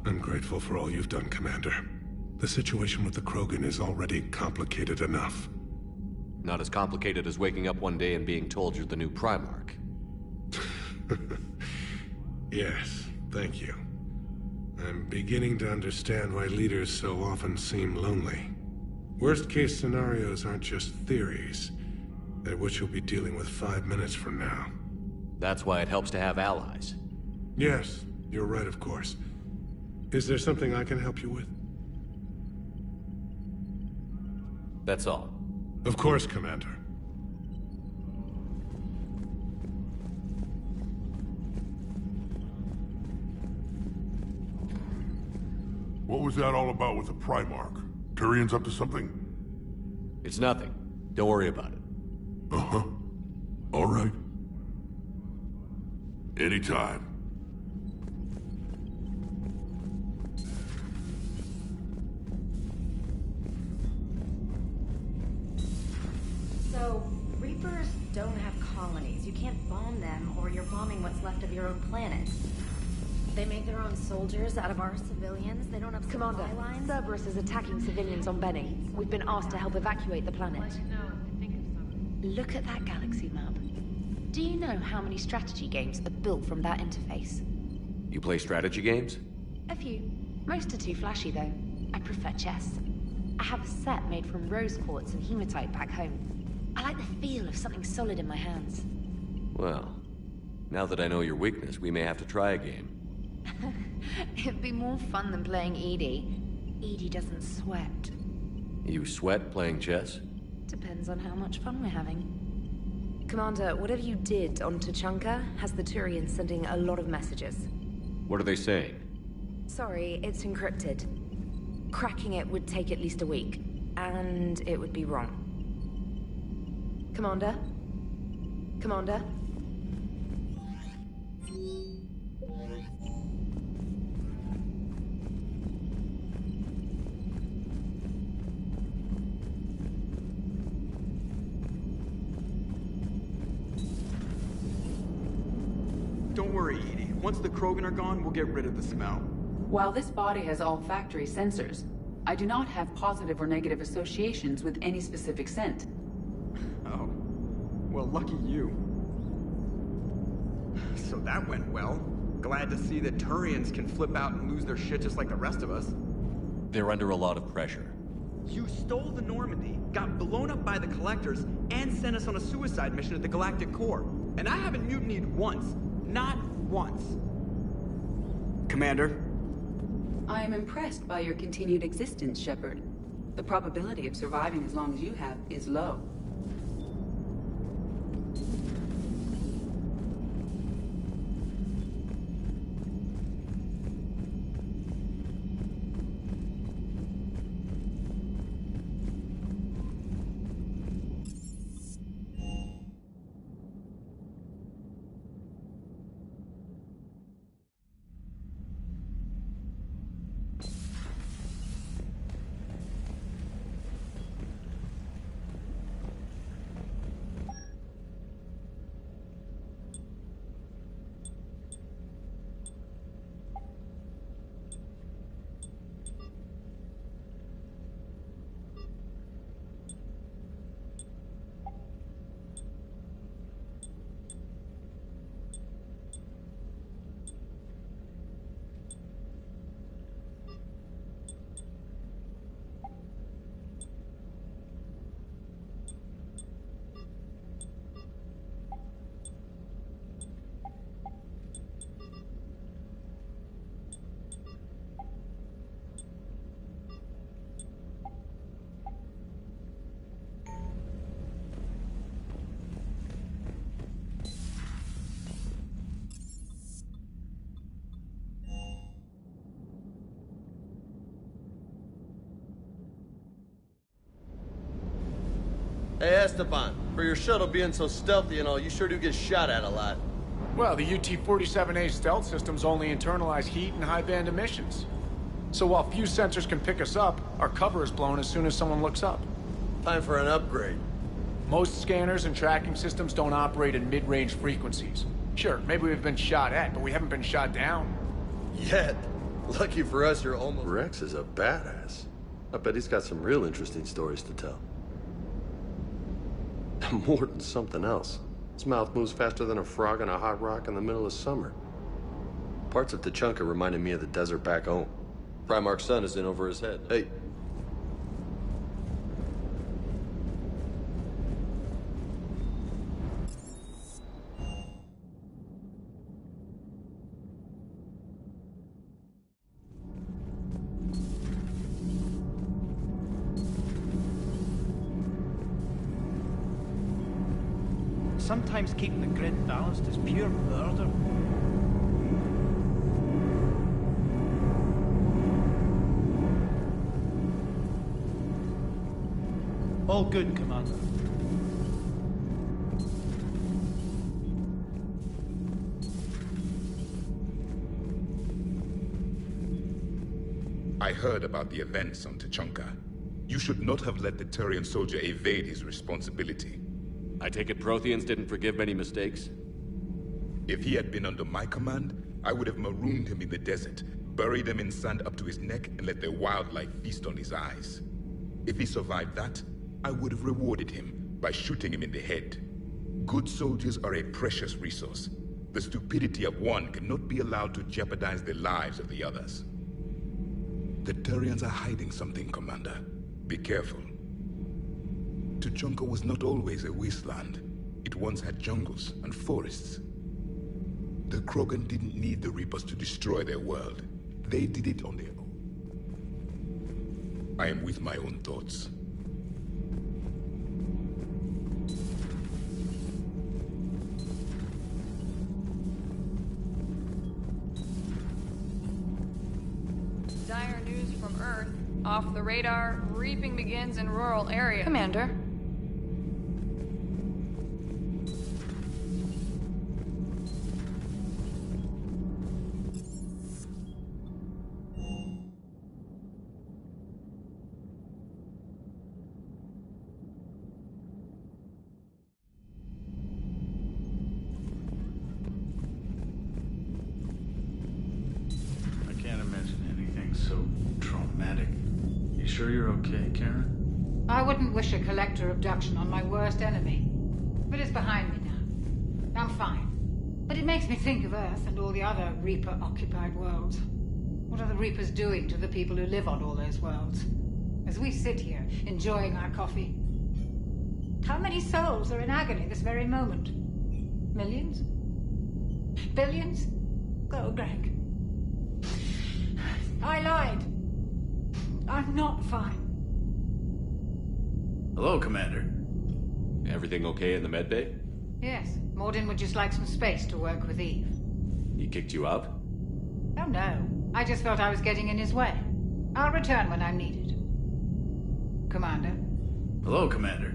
I'm grateful for all you've done, Commander. The situation with the Krogan is already complicated enough. Not as complicated as waking up one day and being told you're the new Primarch. Yes, thank you. I'm beginning to understand why leaders so often seem lonely. Worst-case scenarios aren't just theories. They're what you'll be dealing with 5 minutes from now. That's why it helps to have allies. Yes, you're right, of course. Is there something I can help you with? That's all. Of course, Commander. What was that all about with the Primarch? Turian's up to something? It's nothing. Don't worry about it. Uh-huh. All right. Anytime. So, Reapers don't have colonies. You can't bomb them, or you're bombing what's left of your own planet. They make their own soldiers out of our civilians. They don't have Commander, supply lines. Cerberus is attacking civilians on Benny. We've been asked to help evacuate the planet. Look at that galaxy map. Do you know how many strategy games are built from that interface? You play strategy games? A few. Most are too flashy, though. I prefer chess. I have a set made from rose quartz and hematite back home. I like the feel of something solid in my hands. Well, now that I know your weakness, we may have to try a game. It'd be more fun than playing Edie. Edie doesn't sweat. You sweat playing chess? Depends on how much fun we're having. Commander, whatever you did on Tuchanka has the Turians sending a lot of messages. What are they saying? Sorry, it's encrypted. Cracking it would take at least a week, and it would be wrong. Commander? Commander? Don't worry, Edie. Once the Krogan are gone, we'll get rid of the smell. While this body has olfactory sensors, I do not have positive or negative associations with any specific scent. Oh. Well, lucky you. So that went well. Glad to see that Turians can flip out and lose their shit just like the rest of us. They're under a lot of pressure. You stole the Normandy, got blown up by the Collectors, and sent us on a suicide mission at the Galactic Core. And I haven't mutinied once. Not once. Commander? I am impressed by your continued existence, Shepard. The probability of surviving as long as you have is low. Hey Esteban, for your shuttle being so stealthy and all, you sure do get shot at a lot. Well, the UT-47A stealth systems only internalize heat and high-band emissions. So while few sensors can pick us up, our cover is blown as soon as someone looks up. Time for an upgrade. Most scanners and tracking systems don't operate in mid-range frequencies. Sure, maybe we've been shot at, but we haven't been shot down. Yet. Lucky for us, you're almost... Rex is a badass. I bet he's got some real interesting stories to tell. More than something else. His mouth moves faster than a frog on a hot rock in the middle of summer. Parts of Tachanka reminded me of the desert back home. Primarch's sun is in over his head. Hey. Sometimes keeping the grid balanced is pure murder. All good, Commander. I heard about the events on Tachanka. You should not have let the Turian soldier evade his responsibility. I take it Protheans didn't forgive many mistakes? If he had been under my command, I would have marooned him in the desert, buried him in sand up to his neck, and let the wildlife feast on his eyes. If he survived that, I would have rewarded him by shooting him in the head. Good soldiers are a precious resource. The stupidity of one cannot be allowed to jeopardize the lives of the others. The Turians are hiding something, Commander. Be careful. Tachanka was not always a wasteland. It once had jungles and forests. The Krogan didn't need the Reapers to destroy their world. They did it on their own. I am with my own thoughts. Dire news from Earth. Off the radar, reaping begins in rural area. Commander. I can't imagine anything so traumatic. You sure you're okay, Karen? I wouldn't wish a collector abduction on my worst enemy. But it's behind me now. I'm fine. But it makes me think of Earth and all the other Reaper-occupied worlds. What are the Reapers doing to the people who live on all those worlds? As we sit here, enjoying our coffee. How many souls are in agony this very moment? Millions? Billions? Oh, Greg. I lied. I'm not fine. Hello, Commander. Everything okay in the medbay? Yes, Mordin would just like some space to work with Eve. He kicked you out? Oh no, I just felt I was getting in his way. I'll return when I'm needed. Commander. Hello, Commander.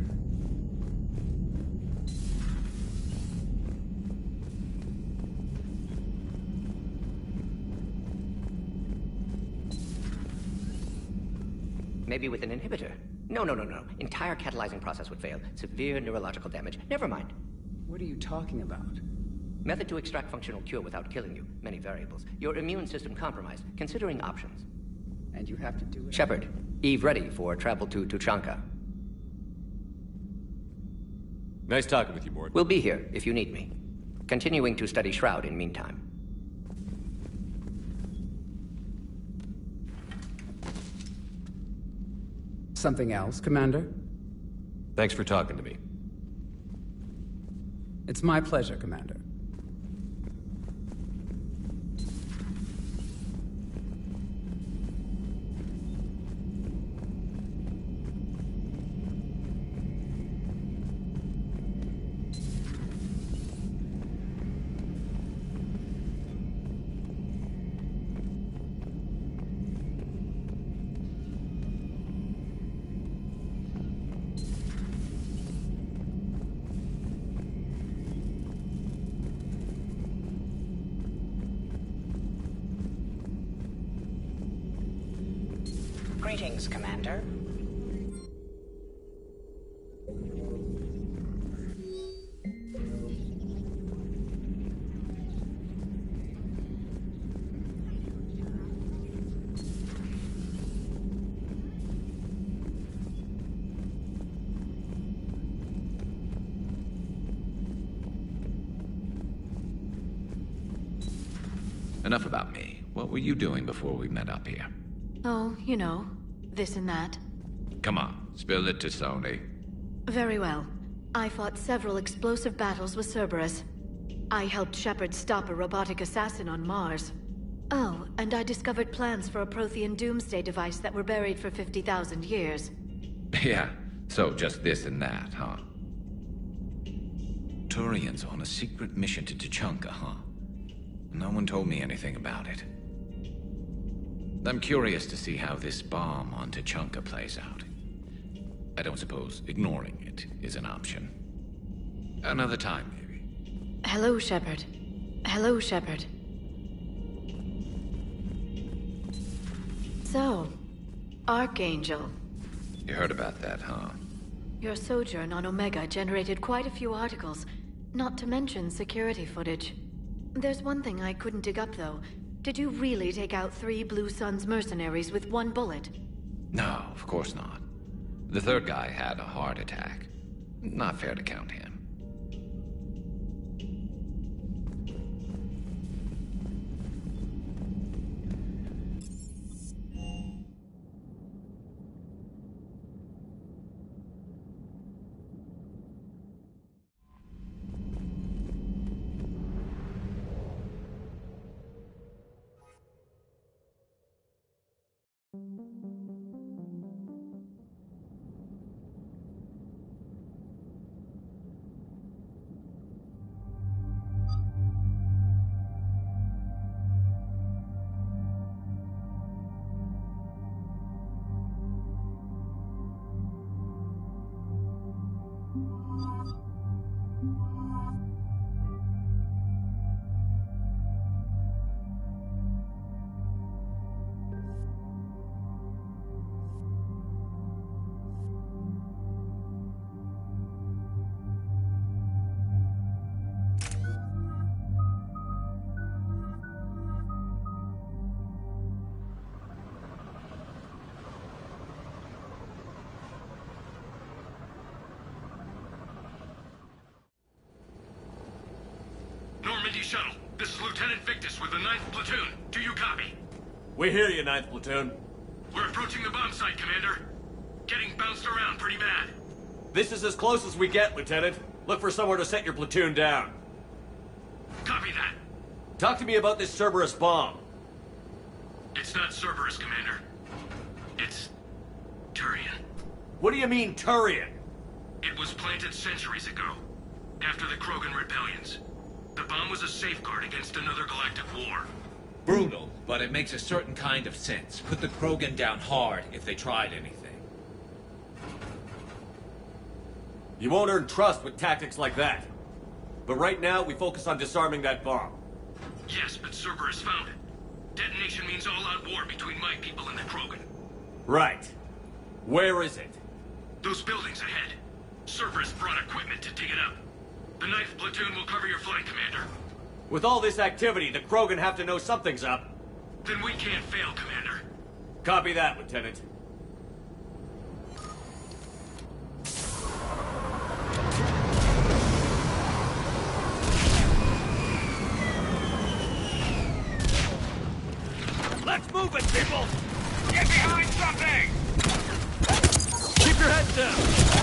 Maybe with an inhibitor. No. Entire catalyzing process would fail. Severe neurological damage. Never mind. What are you talking about? Method to extract functional cure without killing you. Many variables. Your immune system compromised. Considering options. And you have to do it... Shepard, Eve ready for travel to Tachanka. Nice talking with you, Mort. We'll be here if you need me. Continuing to study Shroud in meantime. Something else, Commander? Thanks for talking to me. It's my pleasure, Commander. Greetings, Commander. Enough about me. What were you doing before we met up here? Oh, you know, this and that. Come on, spill it to Sony. Very well. I fought several explosive battles with Cerberus. I helped Shepard stop a robotic assassin on Mars. Oh, and I discovered plans for a Prothean doomsday device that were buried for 50,000 years. Yeah, so just this and that, huh? Turians on a secret mission to Tuchanka, huh? No one told me anything about it. I'm curious to see how this bomb on Tuchanka plays out. I don't suppose ignoring it is an option. Another time, maybe. Hello, Shepard. Hello, Shepard. So, Archangel. You heard about that, huh? Your sojourn on Omega generated quite a few articles, not to mention security footage. There's one thing I couldn't dig up, though. Did you really take out 3 Blue Suns mercenaries with 1 bullet? No, of course not. The third guy had a heart attack. Not fair to count him. Shuttle. This is Lieutenant Victus with the 9th Platoon. Do you copy? We hear you, 9th Platoon. We're approaching the bomb site, Commander. Getting bounced around pretty bad. This is as close as we get, Lieutenant. Look for somewhere to set your platoon down. Copy that. Talk to me about this Cerberus bomb. It's not Cerberus, Commander. It's Turian. What do you mean, Turian? It was planted centuries ago, after the Krogan rebellions. The bomb was a safeguard against another galactic war. Brutal, but it makes a certain kind of sense. Put the Krogan down hard if they tried anything. You won't earn trust with tactics like that. But right now, we focus on disarming that bomb. Yes, but Cerberus found it. Detonation means all-out war between my people and the Krogan. Right. Where is it? Those buildings ahead. Cerberus brought equipment to dig it up. The 9th Platoon will cover your flank, Commander. With all this activity, the Krogan have to know something's up. Then we can't fail, Commander. Copy that, Lieutenant. Let's move it, people! Get behind something! Keep your heads down!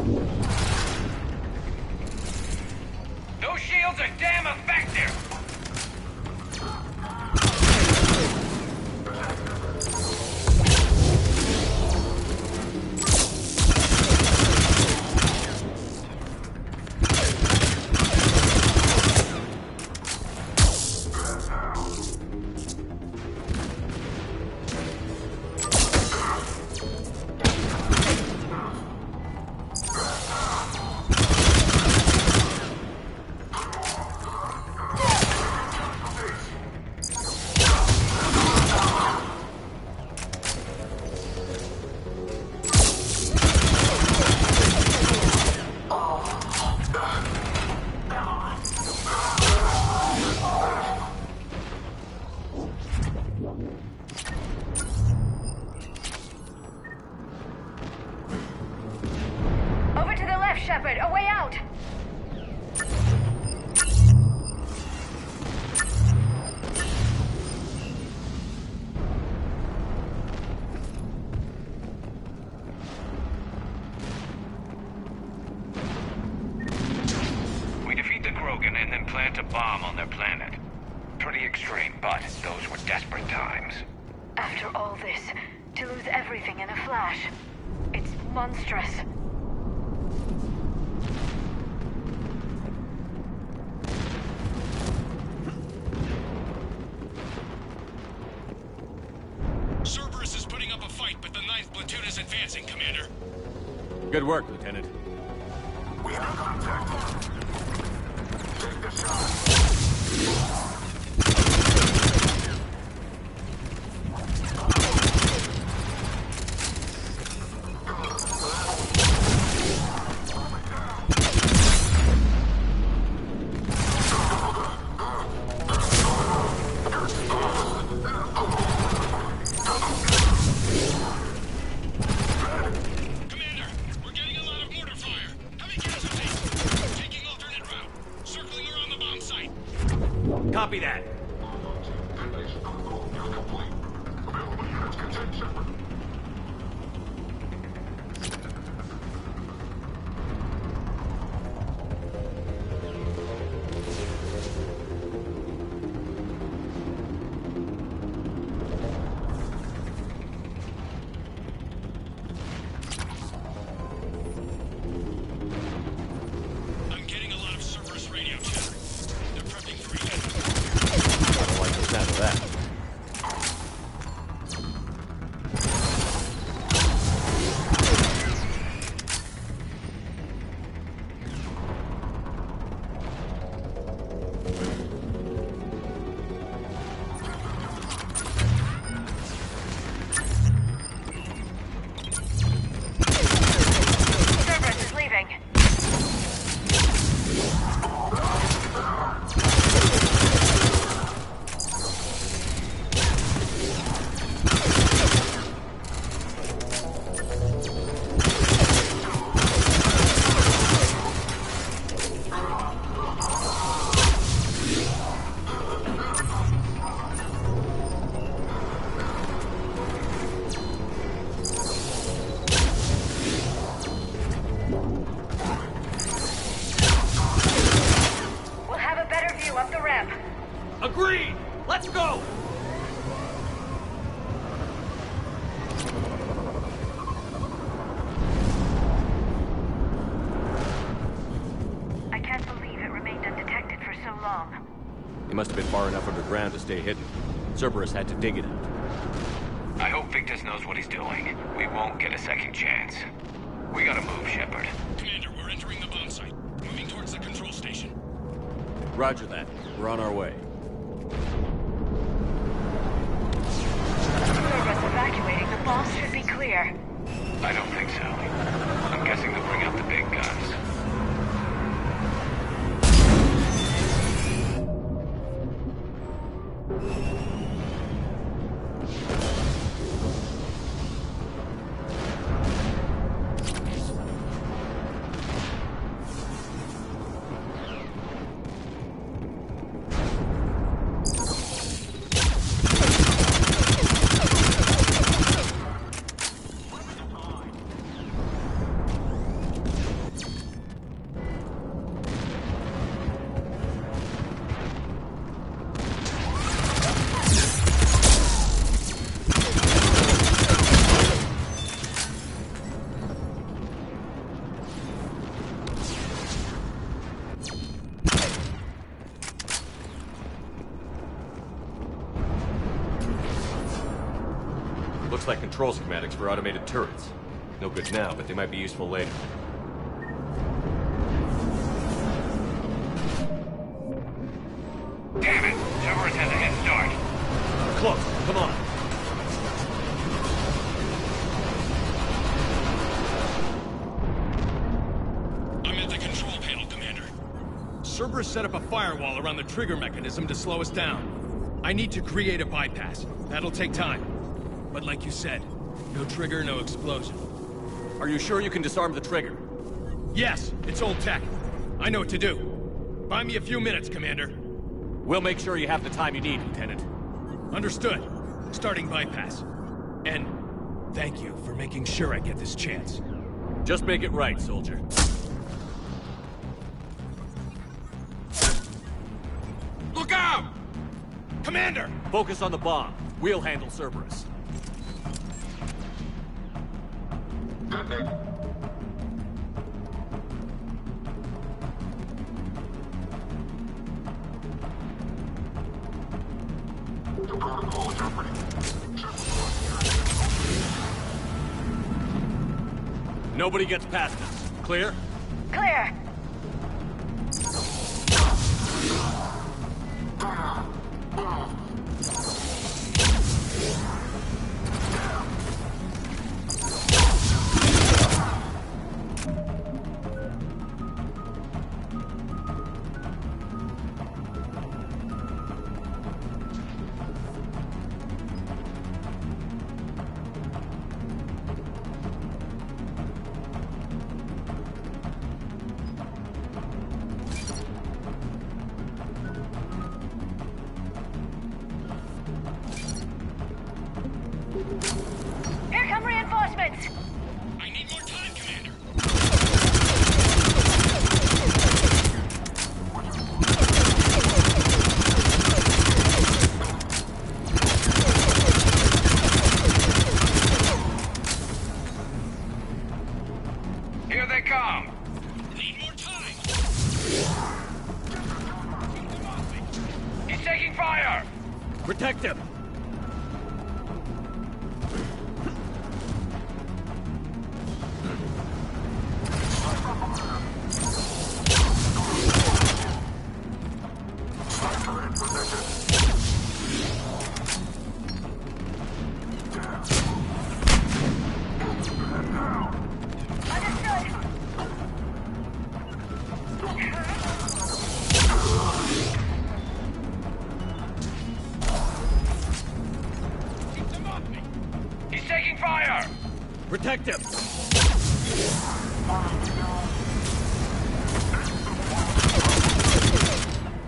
Those shields are damn effective! Over to the left, Shepard. A way out. We defeat the Krogan and then plant a bomb on their planet. Pretty extreme, but those were desperate times. After all this, to lose everything in a flash. It's monstrous. Cerberus is putting up a fight, but the 9th platoon is advancing, Commander. Good work, Lieutenant. We have contact. Take the shot. Copy that. I'm getting a lot of Cerberus radio chatter. They're prepping for event. I don't like the sound of that. Cerberus is leaving. We'll have a better view up the ramp. Agreed! Let's go! I can't believe it remained undetected for so long. He must have been far enough underground to stay hidden. Cerberus had to dig it out. I hope Victus knows what he's doing. We won't get a second chance. We gotta move, Shepard. Commander, we're entering the bomb site. Moving towards the control station. Roger that. We're on our way. Cerberus evacuating. The bombs should be clear. I don't think so. I'm guessing they'll bring out the big guns. Looks like control schematics for automated turrets. No good now, but they might be useful later. Damn it! Cerberus has a head start. We're close. Come on. I'm at the control panel, Commander. Cerberus set up a firewall around the trigger mechanism to slow us down. I need to create a bypass. That'll take time. But like you said, no trigger, no explosion. Are you sure you can disarm the trigger? Yes, it's old tech. I know what to do. Buy me a few minutes, Commander. We'll make sure you have the time you need, Lieutenant. Understood. Starting bypass. And thank you for making sure I get this chance. Just make it right, soldier. Look out! Commander! Focus on the bomb. We'll handle Cerberus. Nobody gets past us. Clear? Clear. Here come reinforcements! I need more time, Commander. Here they come. Need more time. He's taking fire. Protect him! He's taking fire. Protect him!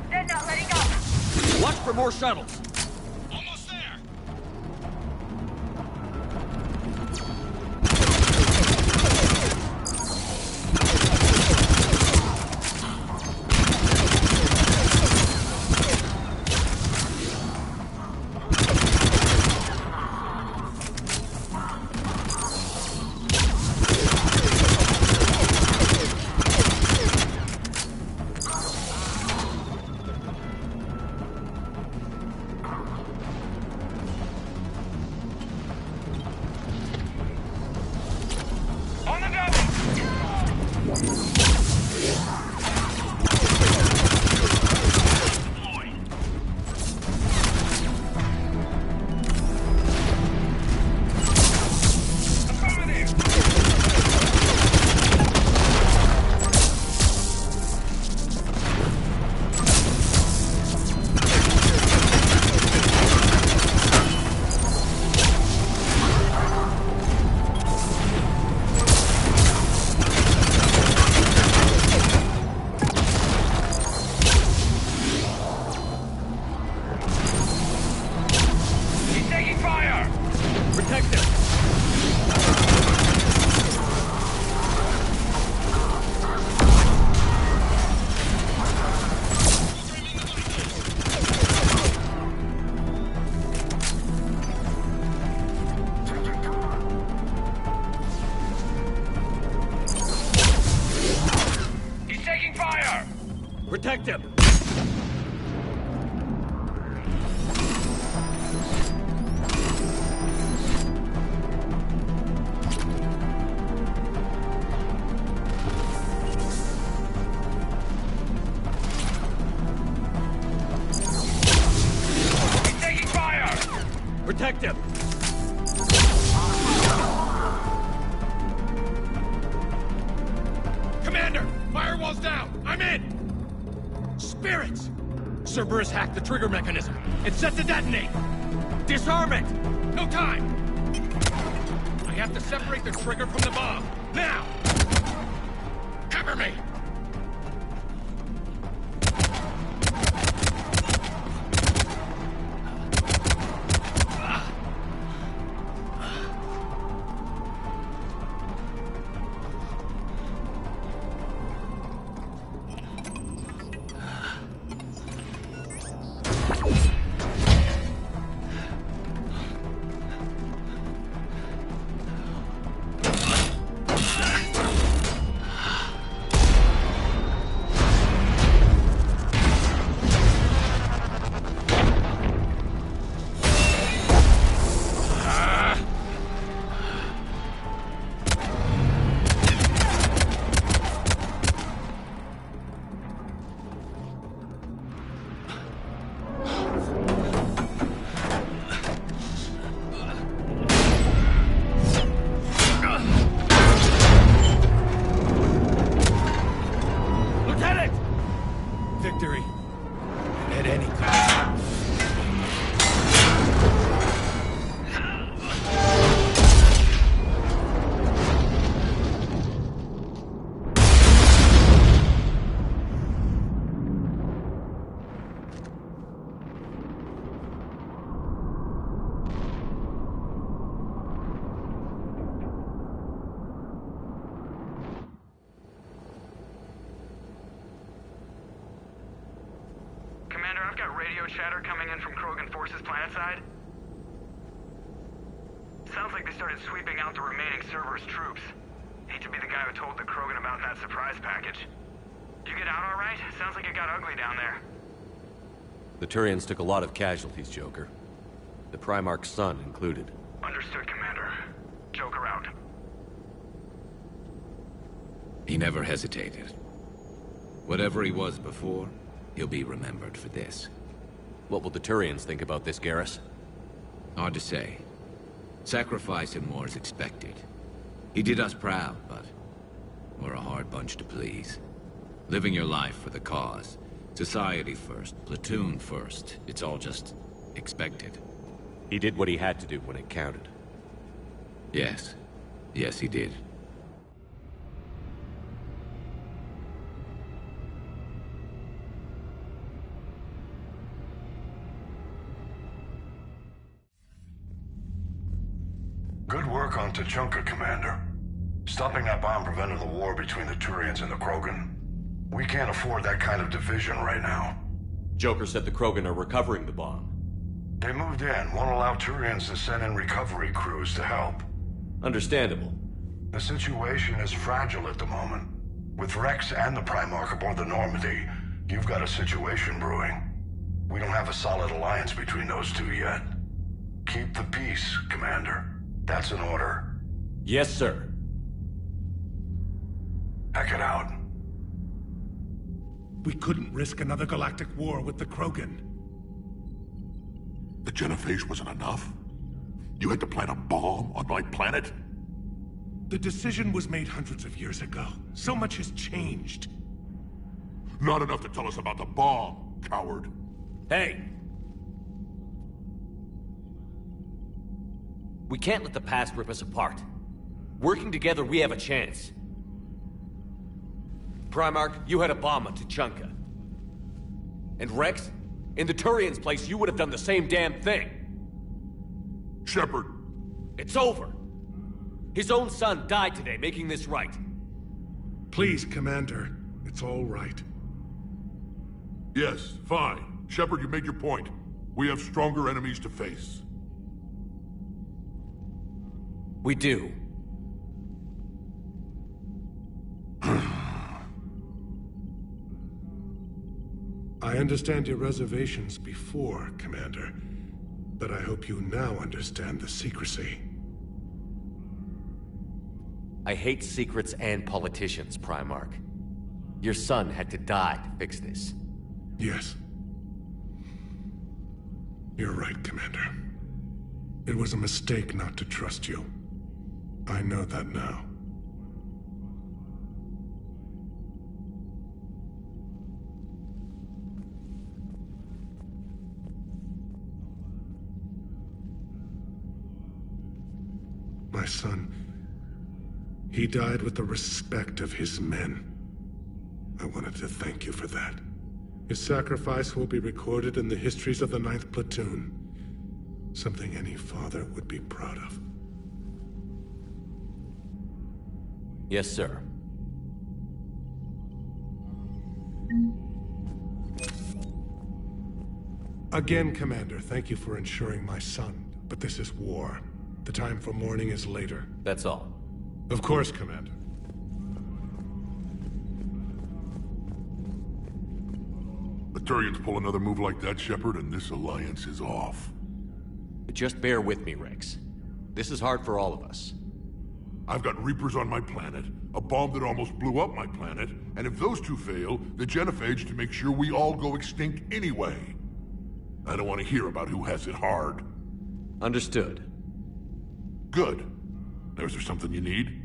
They're not letting go! Watch for more shuttles! Almost there. On the double. He's taking fire. Protect him! He's taking fire. Protect him! Firewall's down! I'm in! Spirits! Cerberus hacked the trigger mechanism. It's set to detonate! Disarm it! No time! I have to separate the trigger from the bomb. Now! Cover me! Victory. At any cost. Commander, I've got radio chatter coming in from Krogan forces planetside. Sounds like they started sweeping out the remaining Cerberus troops. Hate to be the guy who told the Krogan about that surprise package. You get out all right? Sounds like it got ugly down there. The Turians took a lot of casualties, Joker. The Primarch's son included. Understood, Commander. Joker out. He never hesitated. Whatever he was before, he'll be remembered for this. What will the Turians think about this, Garrus? Hard to say. Sacrifice in war is expected. He did us proud, but we're a hard bunch to please. Living your life for the cause. Society first, platoon first. It's all just expected. He did what he had to do when it counted. Yes. Yes, he did. Good work on Tuchanka, Commander. Stopping that bomb prevented the war between the Turians and the Krogan. We can't afford that kind of division right now. Joker said the Krogan are recovering the bomb. They moved in, won't allow Turians to send in recovery crews to help. Understandable. The situation is fragile at the moment. With Rex and the Primarch aboard the Normandy, you've got a situation brewing. We don't have a solid alliance between those two yet. Keep the peace, Commander. That's an order. Yes, sir. Heck it out. We couldn't risk another galactic war with the Krogan. The genophage wasn't enough? You had to plant a bomb on my planet? The decision was made hundreds of years ago. So much has changed. Not enough to tell us about the bomb, coward. Hey! We can't let the past rip us apart. Working together, we have a chance. Primarch, you had a bomb on Tuchanka. And Rex, in the Turian's place, you would have done the same damn thing. Shepard. It's over. His own son died today, making this right. Please, Commander. It's all right. Yes, fine. Shepard, you made your point. We have stronger enemies to face. We do. I understand your reservations before, Commander, but I hope you now understand the secrecy. I hate secrets and politicians, Primarch. Your son had to die to fix this. Yes. You're right, Commander. It was a mistake not to trust you. I know that now. He died with the respect of his men. I wanted to thank you for that. His sacrifice will be recorded in the histories of the 9th Platoon. Something any father would be proud of. Yes, sir. Again, Commander, thank you for ensuring my son. But this is war. The time for mourning is later. That's all. Of course, Commander. The Turians pull another move like that, Shepard, and this alliance is off. Just bear with me, Rex. This is hard for all of us. I've got Reapers on my planet, a bomb that almost blew up my planet, and if those two fail, the genophage to make sure we all go extinct anyway. I don't want to hear about who has it hard. Understood. Good. Now, is there something you need?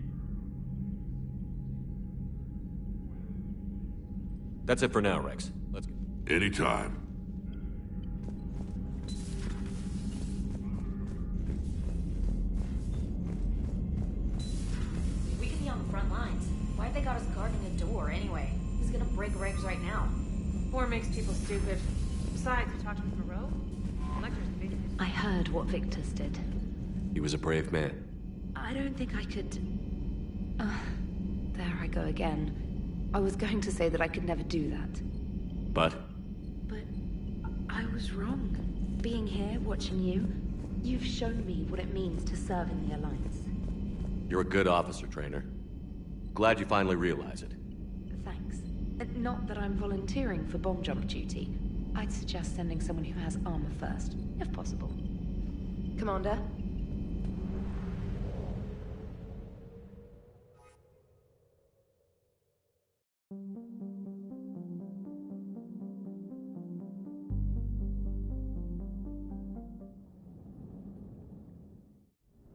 That's it for now, Rex. Let's go. Anytime. We could be on the front lines. Why have they got us guarding a door anyway? Who's gonna break regs right now? War makes people stupid. Besides, we talked with Moreau. Lecter's big. I heard what Victor's did. He was a brave man. I don't think I could... there I go again. I was going to say that I could never do that. But? But I was wrong. Being here, watching you, you've shown me what it means to serve in the Alliance. You're a good officer, Trainer. Glad you finally realize it. Thanks. Not that I'm volunteering for bomb jump duty. I'd suggest sending someone who has armor first, if possible. Commander?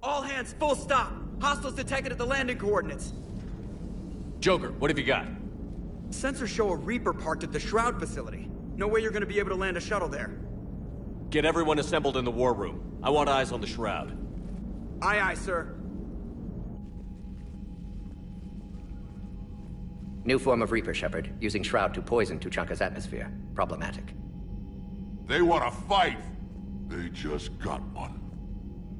All hands, full stop! Hostiles detected at the landing coordinates. Joker, what have you got? Sensors show a Reaper parked at the Shroud facility. No way you're gonna be able to land a shuttle there. Get everyone assembled in the war room. I want eyes on the Shroud. Aye, aye, sir. New form of Reaper, Shepard. Using Shroud to poison Tuchanka's atmosphere. Problematic. They want to fight! They just got one.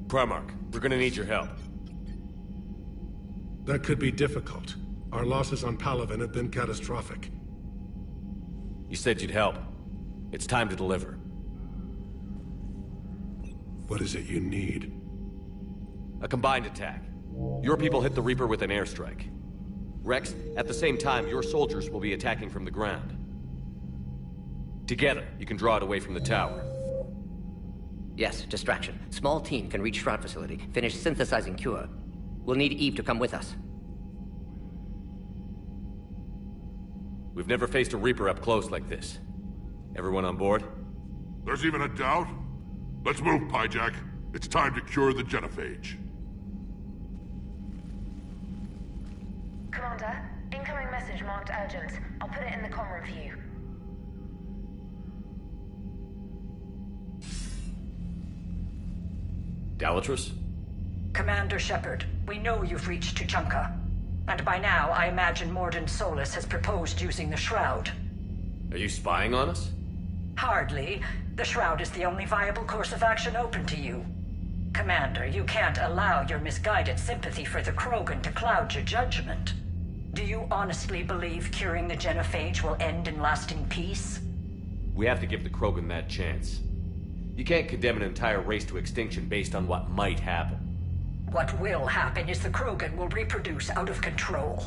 Primarch, we're gonna need your help. That could be difficult. Our losses on Palaven have been catastrophic. You said you'd help. It's time to deliver. What is it you need? A combined attack. Your people hit the Reaper with an airstrike. Rex, at the same time, your soldiers will be attacking from the ground. Together, you can draw it away from the tower. Yes, distraction. Small team can reach Shroud facility, finish synthesizing cure. We'll need Eve to come with us. We've never faced a Reaper up close like this. Everyone on board? There's even a doubt? Let's move, Pyjack. It's time to cure the genophage. Commander, incoming message marked urgent. I'll put it in the comm room for you. Dalatrus? Commander Shepard, we know you've reached Tuchanka. And by now, I imagine Mordin Solus has proposed using the Shroud. Are you spying on us? Hardly. The Shroud is the only viable course of action open to you. Commander, you can't allow your misguided sympathy for the Krogan to cloud your judgment. Do you honestly believe curing the genophage will end in lasting peace? We have to give the Krogan that chance. You can't condemn an entire race to extinction based on what might happen. What will happen is the Krogan will reproduce out of control.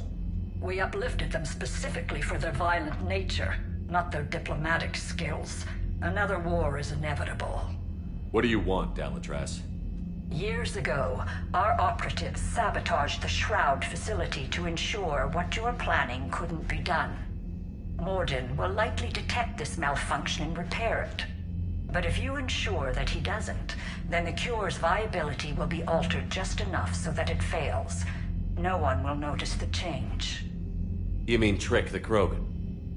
We uplifted them specifically for their violent nature, not their diplomatic skills. Another war is inevitable. What do you want, Dalatrus? Years ago, our operatives sabotaged the Shroud facility to ensure what you were planning couldn't be done. Mordin will likely detect this malfunction and repair it. But if you ensure that he doesn't, then the cure's viability will be altered just enough so that it fails. No one will notice the change. You mean trick the Krogan?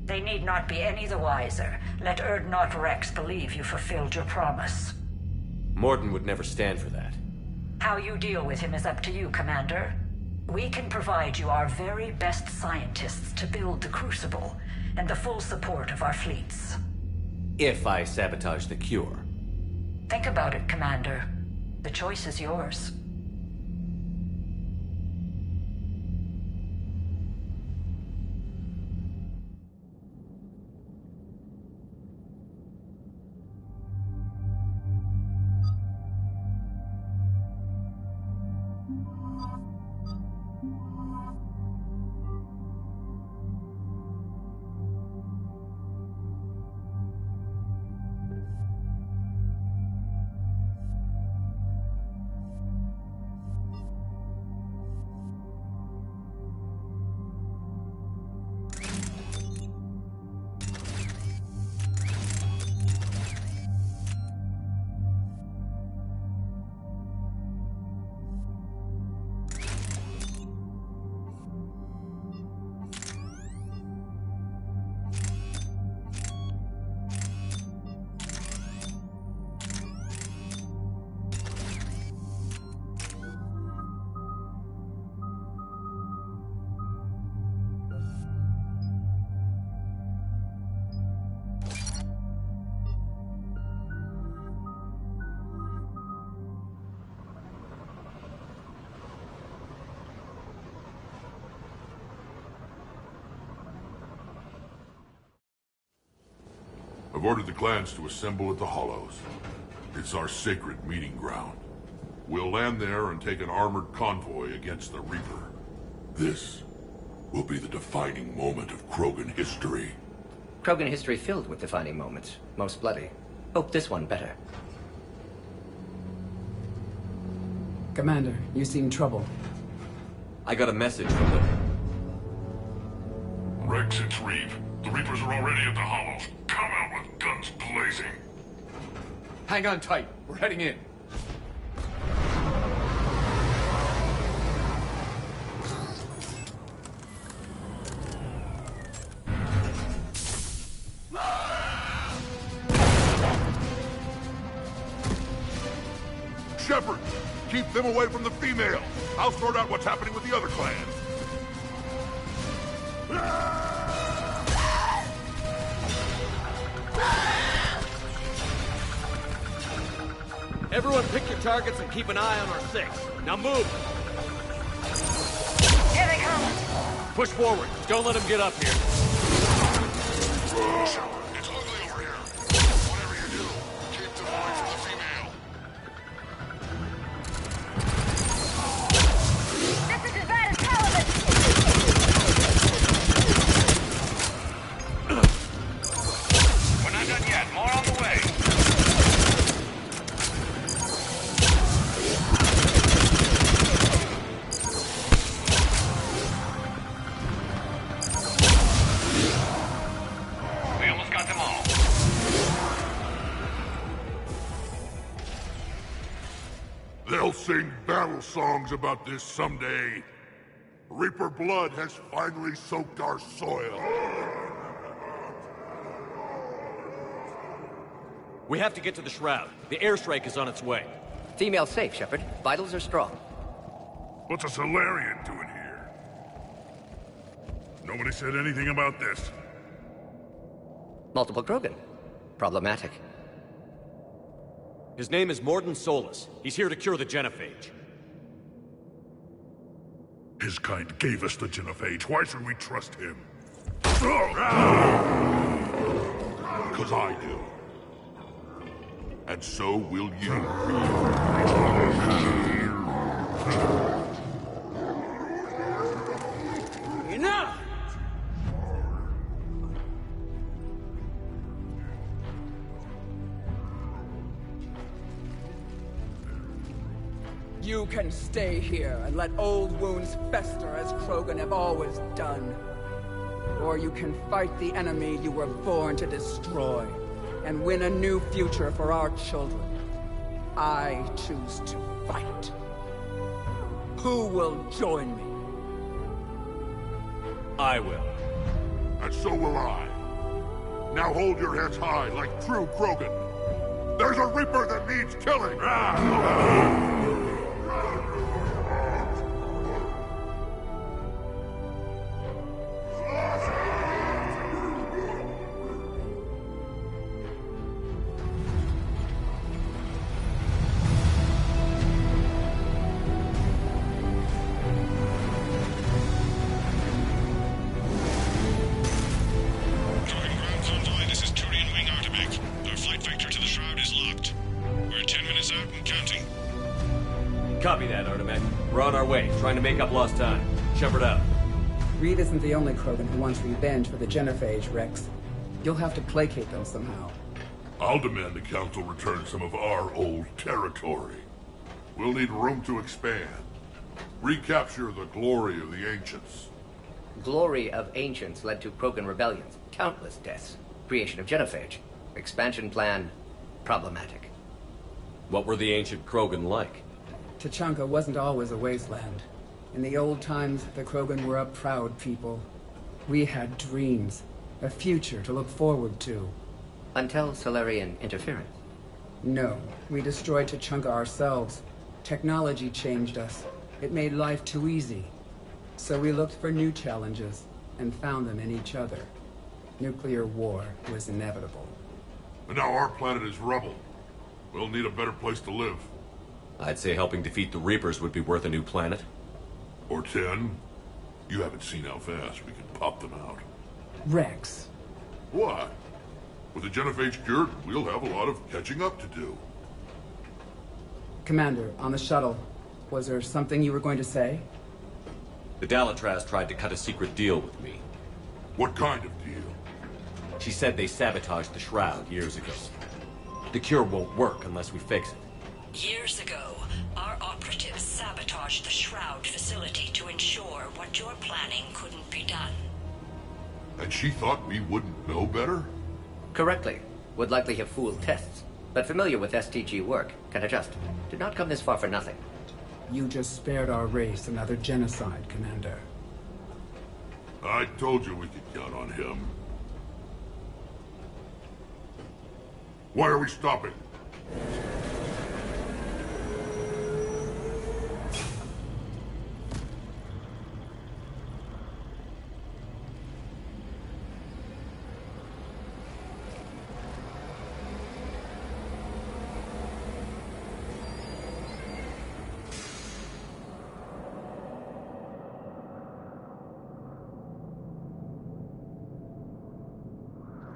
They need not be any the wiser. Let Urdnot Rex believe you fulfilled your promise. Mordin would never stand for that. How you deal with him is up to you, Commander. We can provide you our very best scientists to build the Crucible, and the full support of our fleets. If I sabotage the cure. Think about it, Commander. The choice is yours. I've ordered the clans to assemble at the Hollows. It's our sacred meeting ground. We'll land there and take an armored convoy against the Reaper. This will be the defining moment of Krogan history. Krogan history filled with defining moments. Most bloody. Hope this one better. Commander, you seem troubled. I got a message from them. Rex, it's Reeve. The Reapers are already at the Hollows. Come out with guns blazing. Hang on tight. We're heading in. Shepard, keep them away from the females. I'll sort out what's happening with the other clans. Everyone pick your targets and keep an eye on our six. Now move! Here they come! Push forward. Don't let them get up here. It's ugly over here. Whatever you do, keep them away from the female. This is as bad as Caliban! We're not done yet. More on the way. We almost got them all. They'll sing battle songs about this someday. Reaper blood has finally soaked our soil. We have to get to the Shroud. The airstrike is on its way. Female safe, Shepard. Vitals are strong. What's a Solarian doing here? Nobody said anything about this. Multiple Krogan. Problematic. His name is Morden Solus. He's here to cure the genophage. His kind gave us the genophage. Why should we trust him? Because I do. And so will you. Enough! You can stay here and let old wounds fester as Krogan have always done. Or you can fight the enemy you were born to destroy and win a new future for our children. I choose to fight. Who will join me? I will. And so will I. Now hold your heads high like true Krogan. There's a Reaper that needs killing! make up lost time. Shepard out. Reed isn't the only Krogan who wants revenge for the genophage, Rex. You'll have to placate them somehow. I'll demand the Council return some of our old territory. We'll need room to expand. Recapture the glory of the Ancients. Glory of Ancients led to Krogan rebellions, countless deaths, creation of genophage. Expansion plan, problematic. What were the ancient Krogan like? Tuchanka wasn't always a wasteland. In the old times, the Krogan were a proud people. We had dreams, a future to look forward to. Until Solarian interference. No, we destroyed Tuchanka ourselves. Technology changed us. It made life too easy. So we looked for new challenges, and found them in each other. Nuclear war was inevitable. And now our planet is rubble. We'll need a better place to live. I'd say helping defeat the Reapers would be worth a new planet. Or 10. You haven't seen how fast we can pop them out. Rex. What? With the genophage cured, we'll have a lot of catching up to do. Commander, on the shuttle, was there something you were going to say? The Dalatraz tried to cut a secret deal with me. What kind of deal? She said they sabotaged the Shroud years ago. The cure won't work unless we fix it. Years ago, our operatives sabotaged the Shroud facility to ensure what you're planning couldn't be done. And she thought we wouldn't know better? Correctly. Would likely have fooled tests. But familiar with STG work, can adjust. Did not come this far for nothing. You just spared our race another genocide, Commander. I told you we could count on him. Why are we stopping?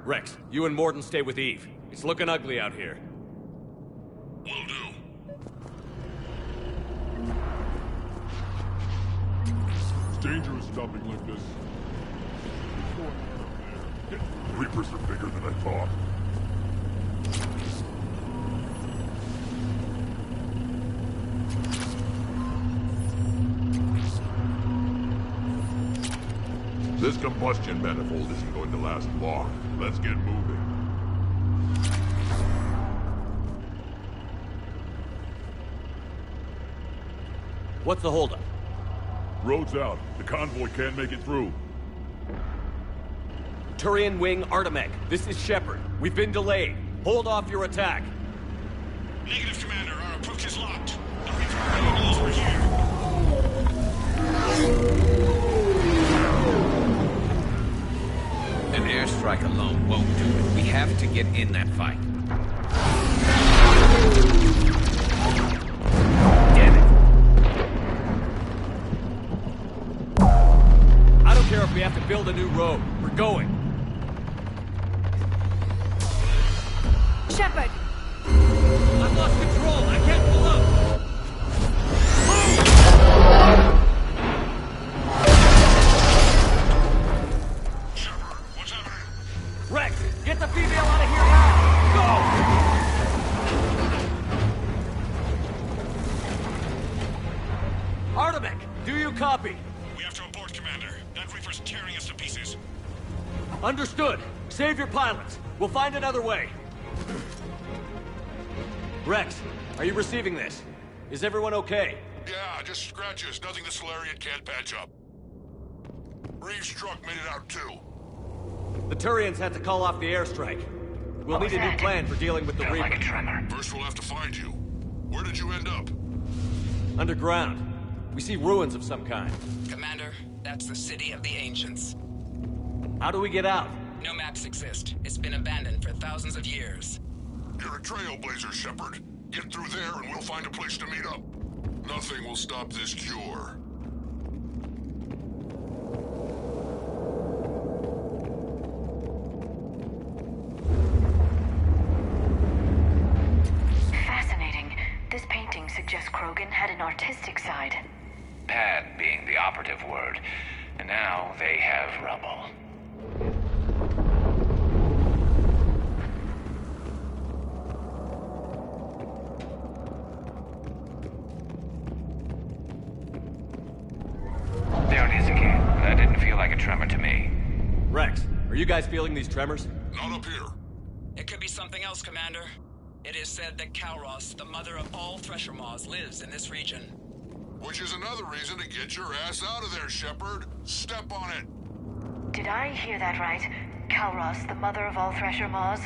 Rex, you and Morden stay with Eve. It's looking ugly out here. Will do. It's dangerous stopping like this. The Reapers are bigger than I thought. This combustion manifold isn't going to last long. Let's get moving. What's the holdup? Road's out. The convoy can't make it through. Turian Wing Artemec, this is Shepard. We've been delayed. Hold off your attack. Negative, Commander. Our approach is locked. The Reaper are over here. An airstrike alone won't do it. We have to get in that fight. Damn it. I don't care if we have to build a new road. We're going. Shepard! I've lost control. I can't pull up. Rex, get the female out of here now! Go! Artemec, do you copy? We have to abort, Commander. That Reaper's tearing us to pieces. Understood. Save your pilots. We'll find another way. Rex, are you receiving this? Is everyone okay? Yeah, just scratches. Nothing the Solarian can't patch up. Reeves' truck made it out too. The Turians had to call off the airstrike. We'll need a new plan for dealing with the Reaper. First we'll have to find you. Where did you end up? Underground. We see ruins of some kind. Commander, that's the city of the Ancients. How do we get out? No maps exist. It's been abandoned for thousands of years. You're a trailblazer, Shepard. Get through there and we'll find a place to meet up. Nothing will stop this cure. Fascinating. This painting suggests Krogan had an artistic side. Pad being of word. And now they have rubble. There it is again. That didn't feel like a tremor to me. Rex, are you guys feeling these tremors? Not up here. It could be something else, Commander. It is said that Kalros, the mother of all Thresher Maws, lives in this region. Which is another reason to get your ass out of there, Shepard. Step on it. Did I hear that right? Kalros, the mother of all Thresher Maws?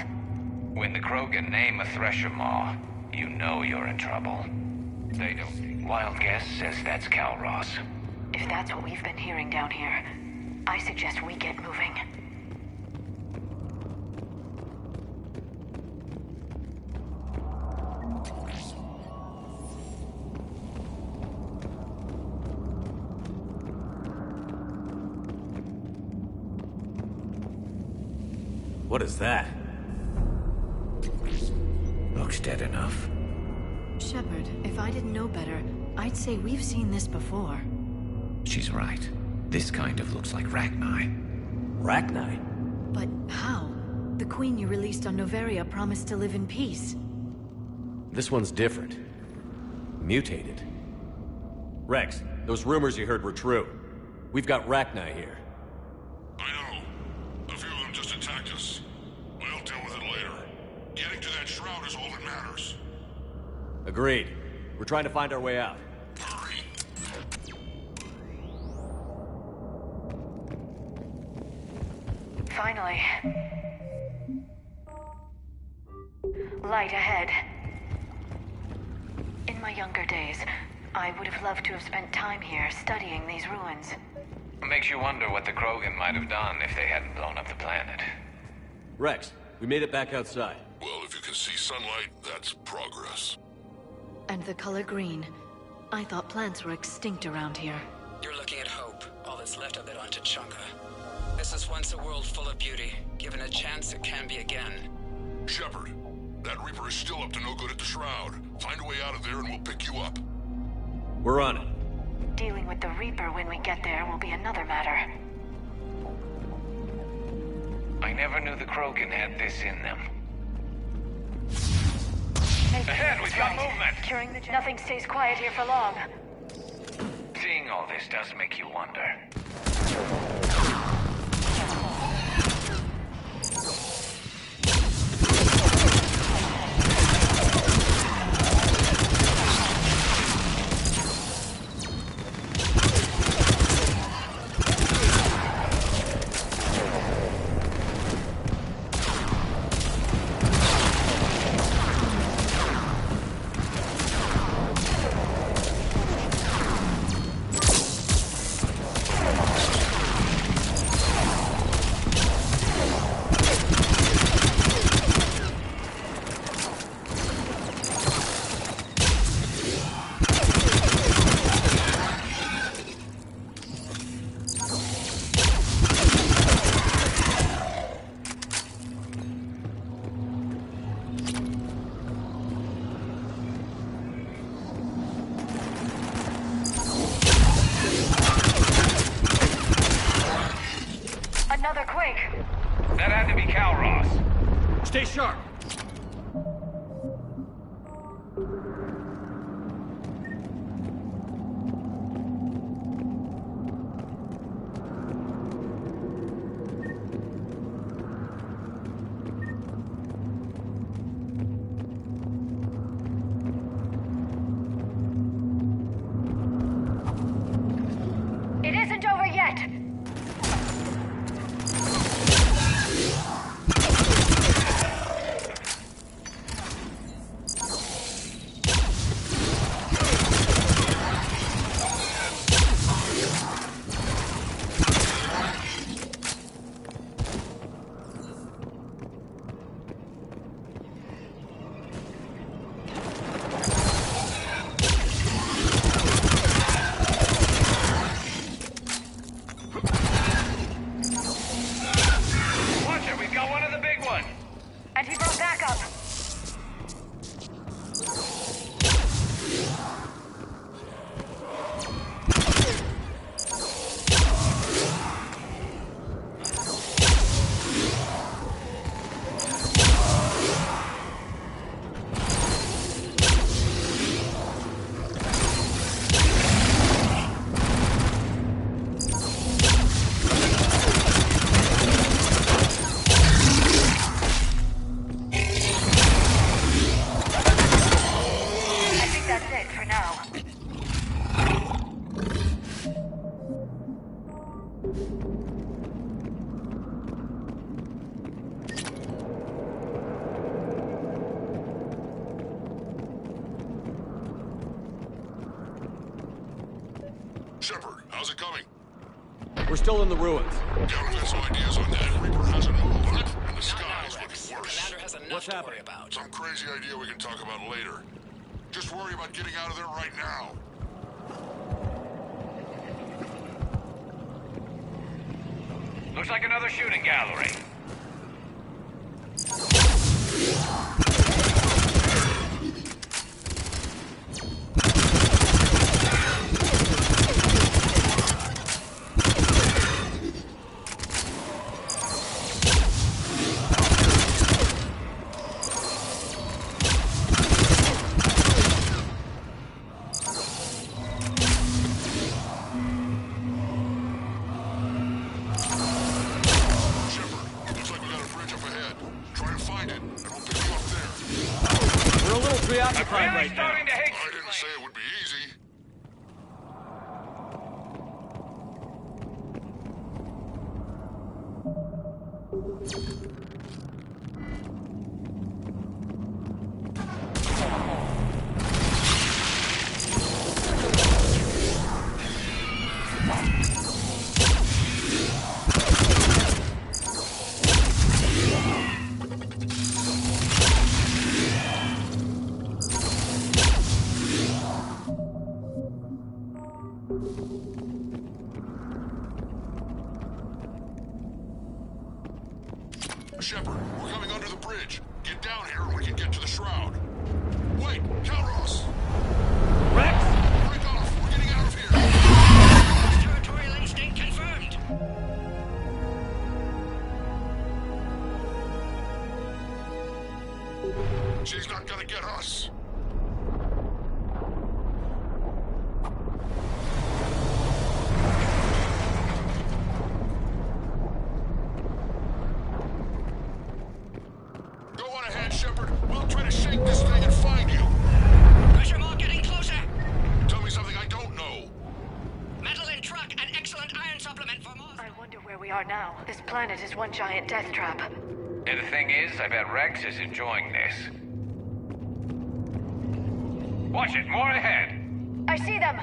When the Krogan name a Thresher Maw, you know you're in trouble. They don't. Wild guess says that's Kalros. If that's what we've been hearing down here, I suggest we get moving. What is that? Looks dead enough. Shepard, if I didn't know better, I'd say we've seen this before. She's right. This kind of looks like Rachni. Rachni? But how? The queen you released on Noveria promised to live in peace. This one's different. Mutated. Rex, those rumors you heard were true. We've got Rachni here. I know. A few of them just attacked us. We'll deal with it later. Getting to that shroud is all that matters. Agreed. We're trying to find our way out. Hurry! Finally. Light ahead. In my younger days, I would have loved to have spent time here studying these ruins. Makes you wonder what the Krogan might have done if they hadn't blown up the planet. Rex, we made it back outside. Well, if you can see sunlight, that's progress. And the color green. I thought plants were extinct around here. You're looking at hope, all that's left of it on Tuchanka. This is once a world full of beauty. Given a chance, it can be again. Shepard, that Reaper is still up to no good at the Shroud. Find a way out of there and we'll pick you up. We're on it. Dealing with the Reaper when we get there will be another matter. I never knew the Krogan had this in them. Ahead, we've got movement! Nothing stays quiet here for long. Seeing all this does make you wonder. Another quake! That had to be Kalros. Stay sharp! It isn't over yet! Shepard, how's it coming? We're still in the ruins. Gallus has some ideas on that. Reaper hasn't moved, and the sky is looking worse. Commander has enough to worry about. Some crazy idea we can talk about later. Just worry about getting out of there right now. Looks like another shooting gallery. Preoccupied right now. I didn't say it would be easy. Shepard, we're coming under the bridge. Get down here and we can get to the shroud. Wait, Calros! Rex! Break off! We're getting out of here! Territorial instinct confirmed. She's not gonna get us. Shepard, we'll try to shake this thing and find you. Pressure mark getting closer. Tell me something I don't know. Metal in truck and excellent iron supplement for Mars. I wonder where we are now. This planet is one giant death trap. And the thing is, I bet Rex is enjoying this. Watch it, more ahead. I see them!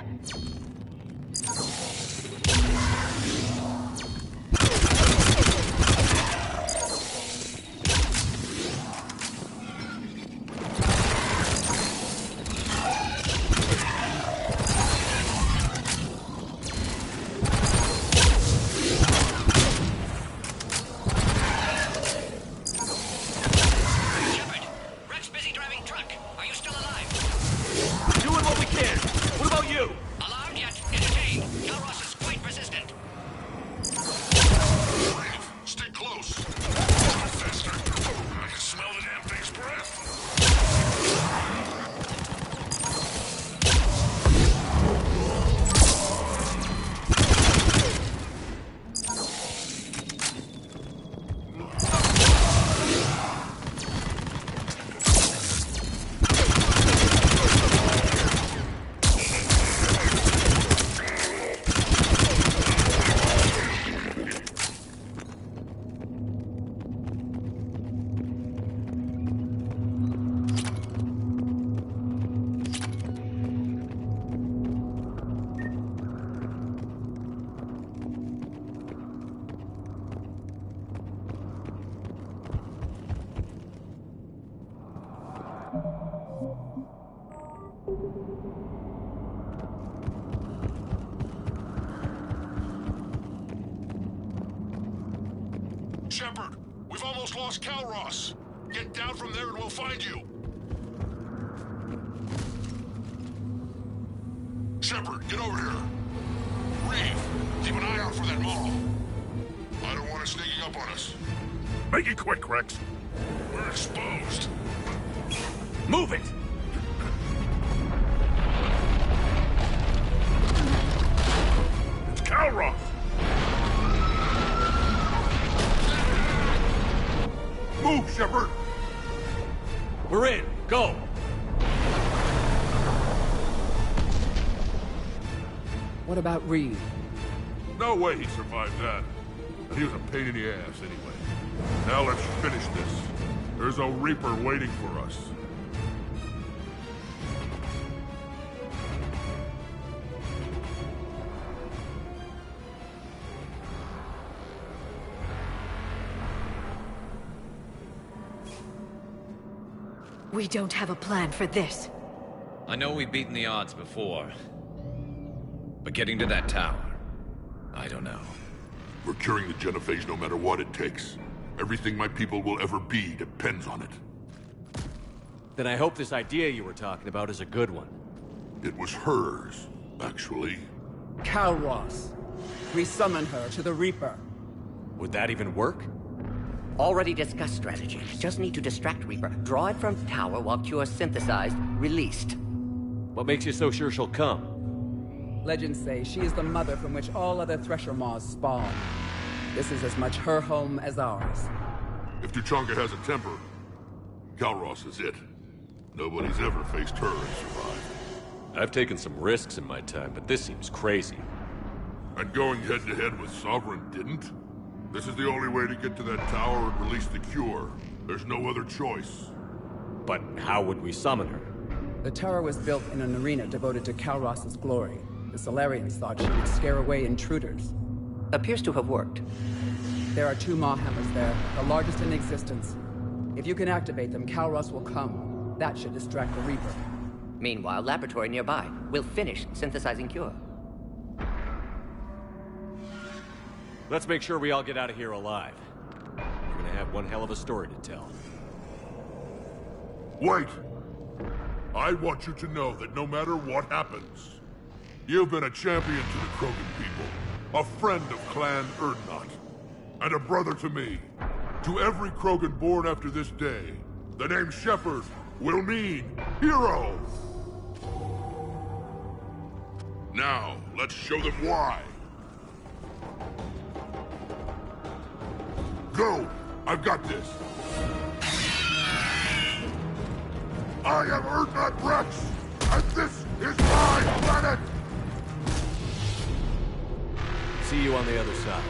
Shepard, we've almost lost Calros. Get down from there and we'll find you. Shepard, get over here. Reeve, keep an eye out for that mall. I don't want it sneaking up on us. Make it quick, Rex. We're exposed. Move it! It's Calros! Move, Shepard! We're in. Go! What about Reeve? no way he survived that. And he was a pain in the ass anyway. Now let's finish this. There's a Reaper waiting for us. We don't have a plan for this. I know we've beaten the odds before. But getting to that tower, I don't know. We're curing the genophage no matter what it takes. Everything my people will ever be depends on it. Then I hope this idea you were talking about is a good one. It was hers, actually. Calros. We summon her to the Reaper. Would that even work? Already discussed strategy. Just need to distract Reaper. Draw it from tower while Cure synthesized, released. What makes you so sure she'll come? Legends say she is the mother from which all other Thresher Maws spawn. This is as much her home as ours. If Tuchanka has a temper, Calros is it. Nobody's ever faced her and survived. I've taken some risks in my time, but this seems crazy. And going head-to-head with Sovereign didn't? This is the only way to get to that tower and release the cure. There's no other choice. But how would we summon her? The tower was built in an arena devoted to Calros' glory. The Solarians thought she would scare away intruders. Appears to have worked. There are 2 Maw hammers there, the largest in existence. If you can activate them, Calros will come. That should distract the Reaper. Meanwhile, laboratory nearby. We'll finish synthesizing Cure. Let's make sure we all get out of here alive. We're gonna have one hell of a story to tell. Wait! I want you to know that no matter what happens, you've been a champion to the Krogan people, a friend of Clan Erdnot, and a brother to me. To every Krogan born after this day, the name Shepard will mean hero! Now, let's show them why. Go! I've got this! I am Erdnot Rex, and this is my planet! See you on the other side.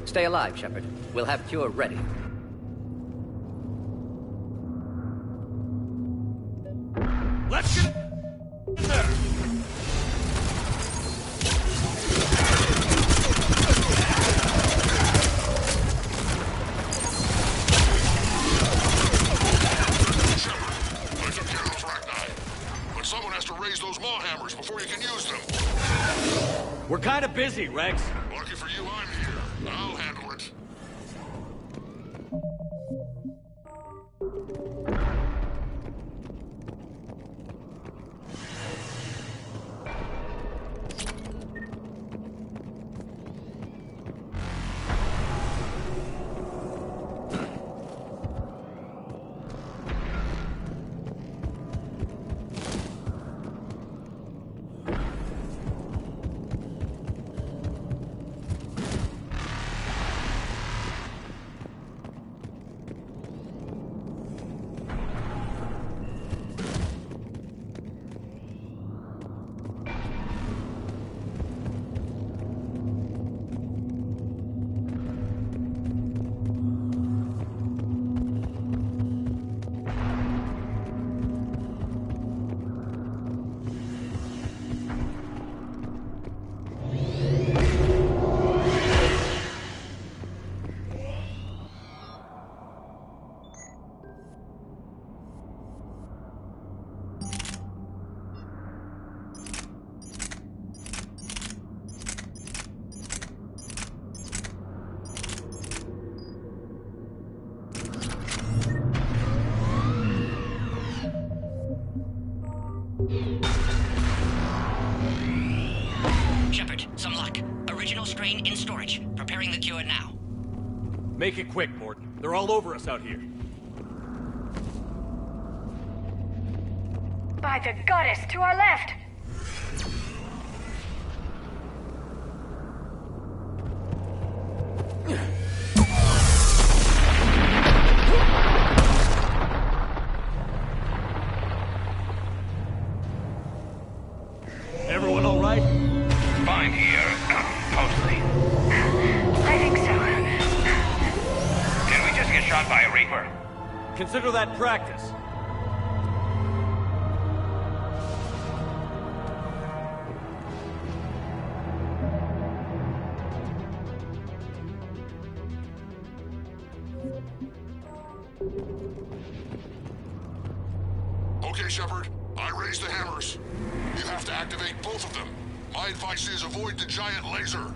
Stay alive, Shepard. We'll have Cure ready. Let's get in there! Someone has to raise those maw hammers before you can use them. We're kind of busy, Rex. Lucky for you, I'm here. I'll handle it. Shepard, some luck. Original strain in storage. Preparing the cure now. Make it quick, Morton. They're all over us out here. By the goddess, to our left! Everyone all right? Fine here. Mostly. Reaper. Consider that practice. Okay, Shepard. I raised the hammers. You have to activate both of them. My advice is avoid the giant laser.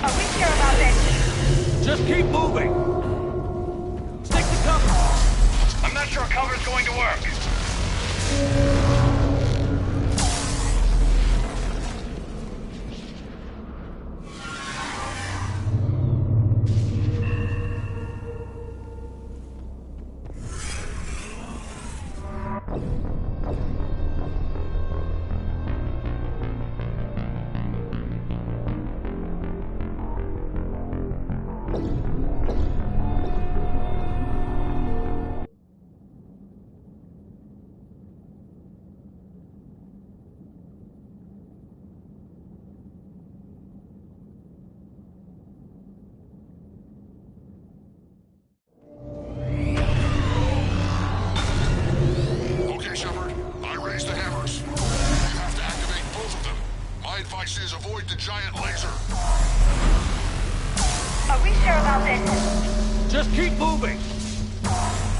Are we sure about this? Just keep moving! Stick to cover! I'm not sure cover's going to work. Okay, Shepard. I raised the hammers. You have to activate both of them. My advice is avoid the giant laser. Are we sure about this? Just keep moving!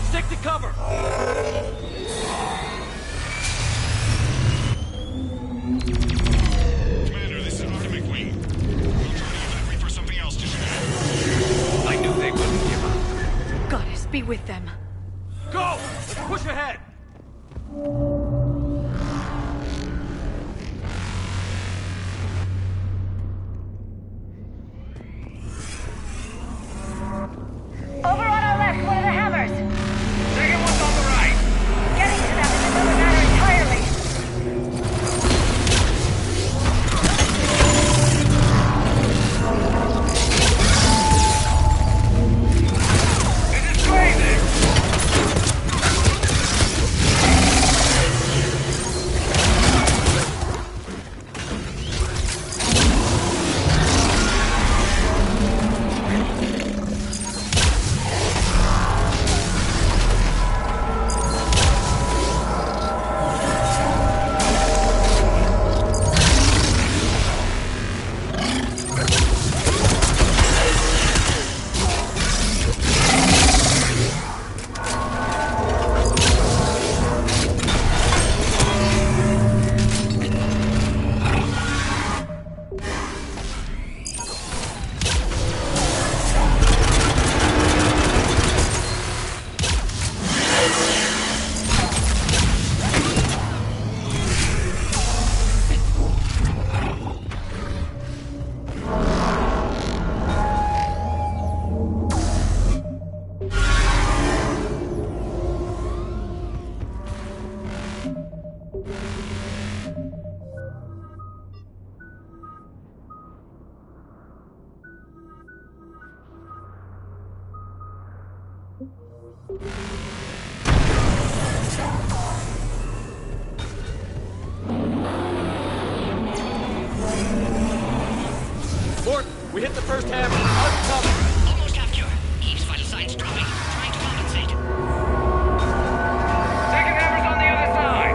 Stick to cover! Commander, this is Heartbreak Wing. We'll try to give that Reaper something else to do. I knew they wouldn't give up. Goddess be with them. Go! Let's push ahead! Over on our left, one of the hammers. Second one's on the right. Getting to them is another matter entirely. This is crazy. Mort, we hit the first hammer. Uncover! Almost after. Eve's vital signs dropping. Trying to compensate. Second hammer's on the other side.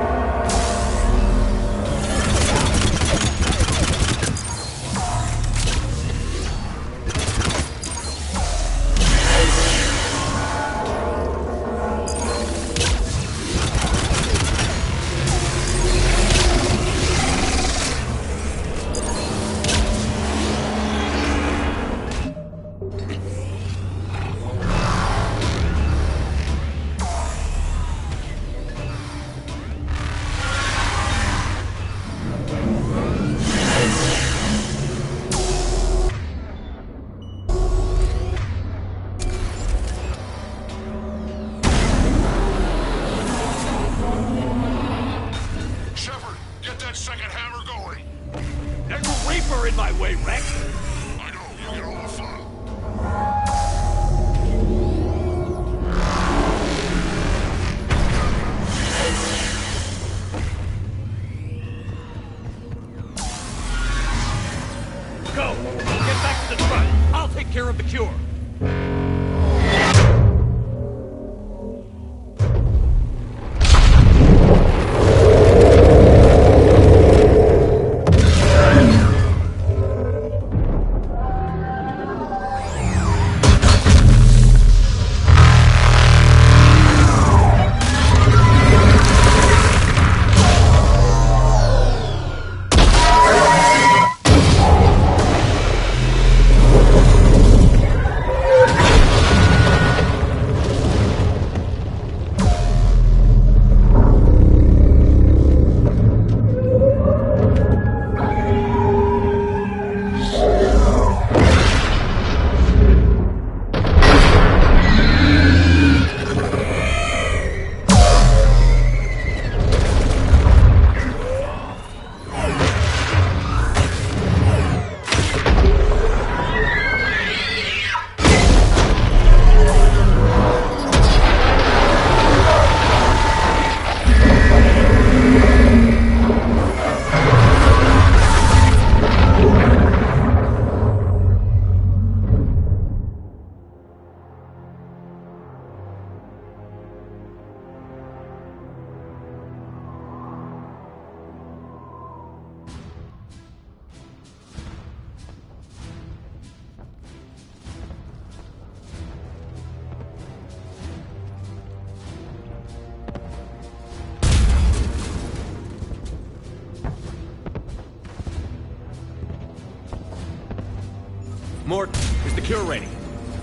Cure ready.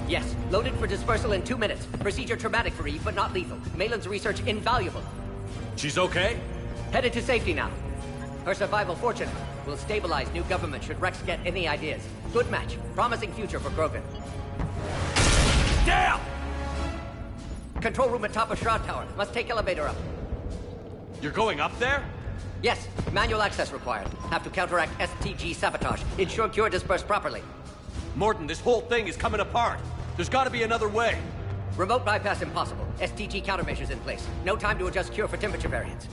Yes, loaded for dispersal in 2 minutes. Procedure traumatic for Eve, but not lethal. Malin's research invaluable. She's okay? Headed to safety now. Her survival fortunate. Will stabilize new government should Rex get any ideas. Good match. Promising future for Krogan. Damn! Control room at top of Shroud Tower. Must take elevator up. You're going up there? Yes, manual access required. Have to counteract STG sabotage. Ensure cure dispersed properly. Morton, this whole thing is coming apart. There's gotta be another way. Remote bypass impossible. STG countermeasures in place. No time to adjust cure for temperature variance.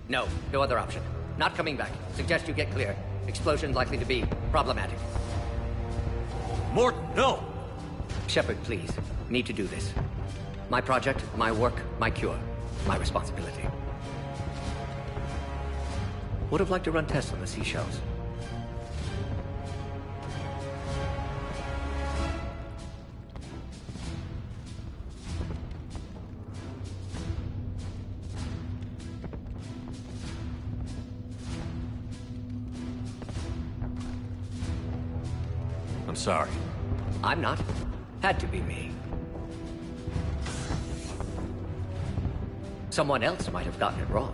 No other option. Not coming back. Suggest you get clear. Explosion's likely to be problematic. Morton, no! Shepard, please. Need to do this. My project, my work, my cure. My responsibility. Would have liked to run tests on the seashells. I'm sorry. I'm not. Had to be me. Someone else might have gotten it wrong.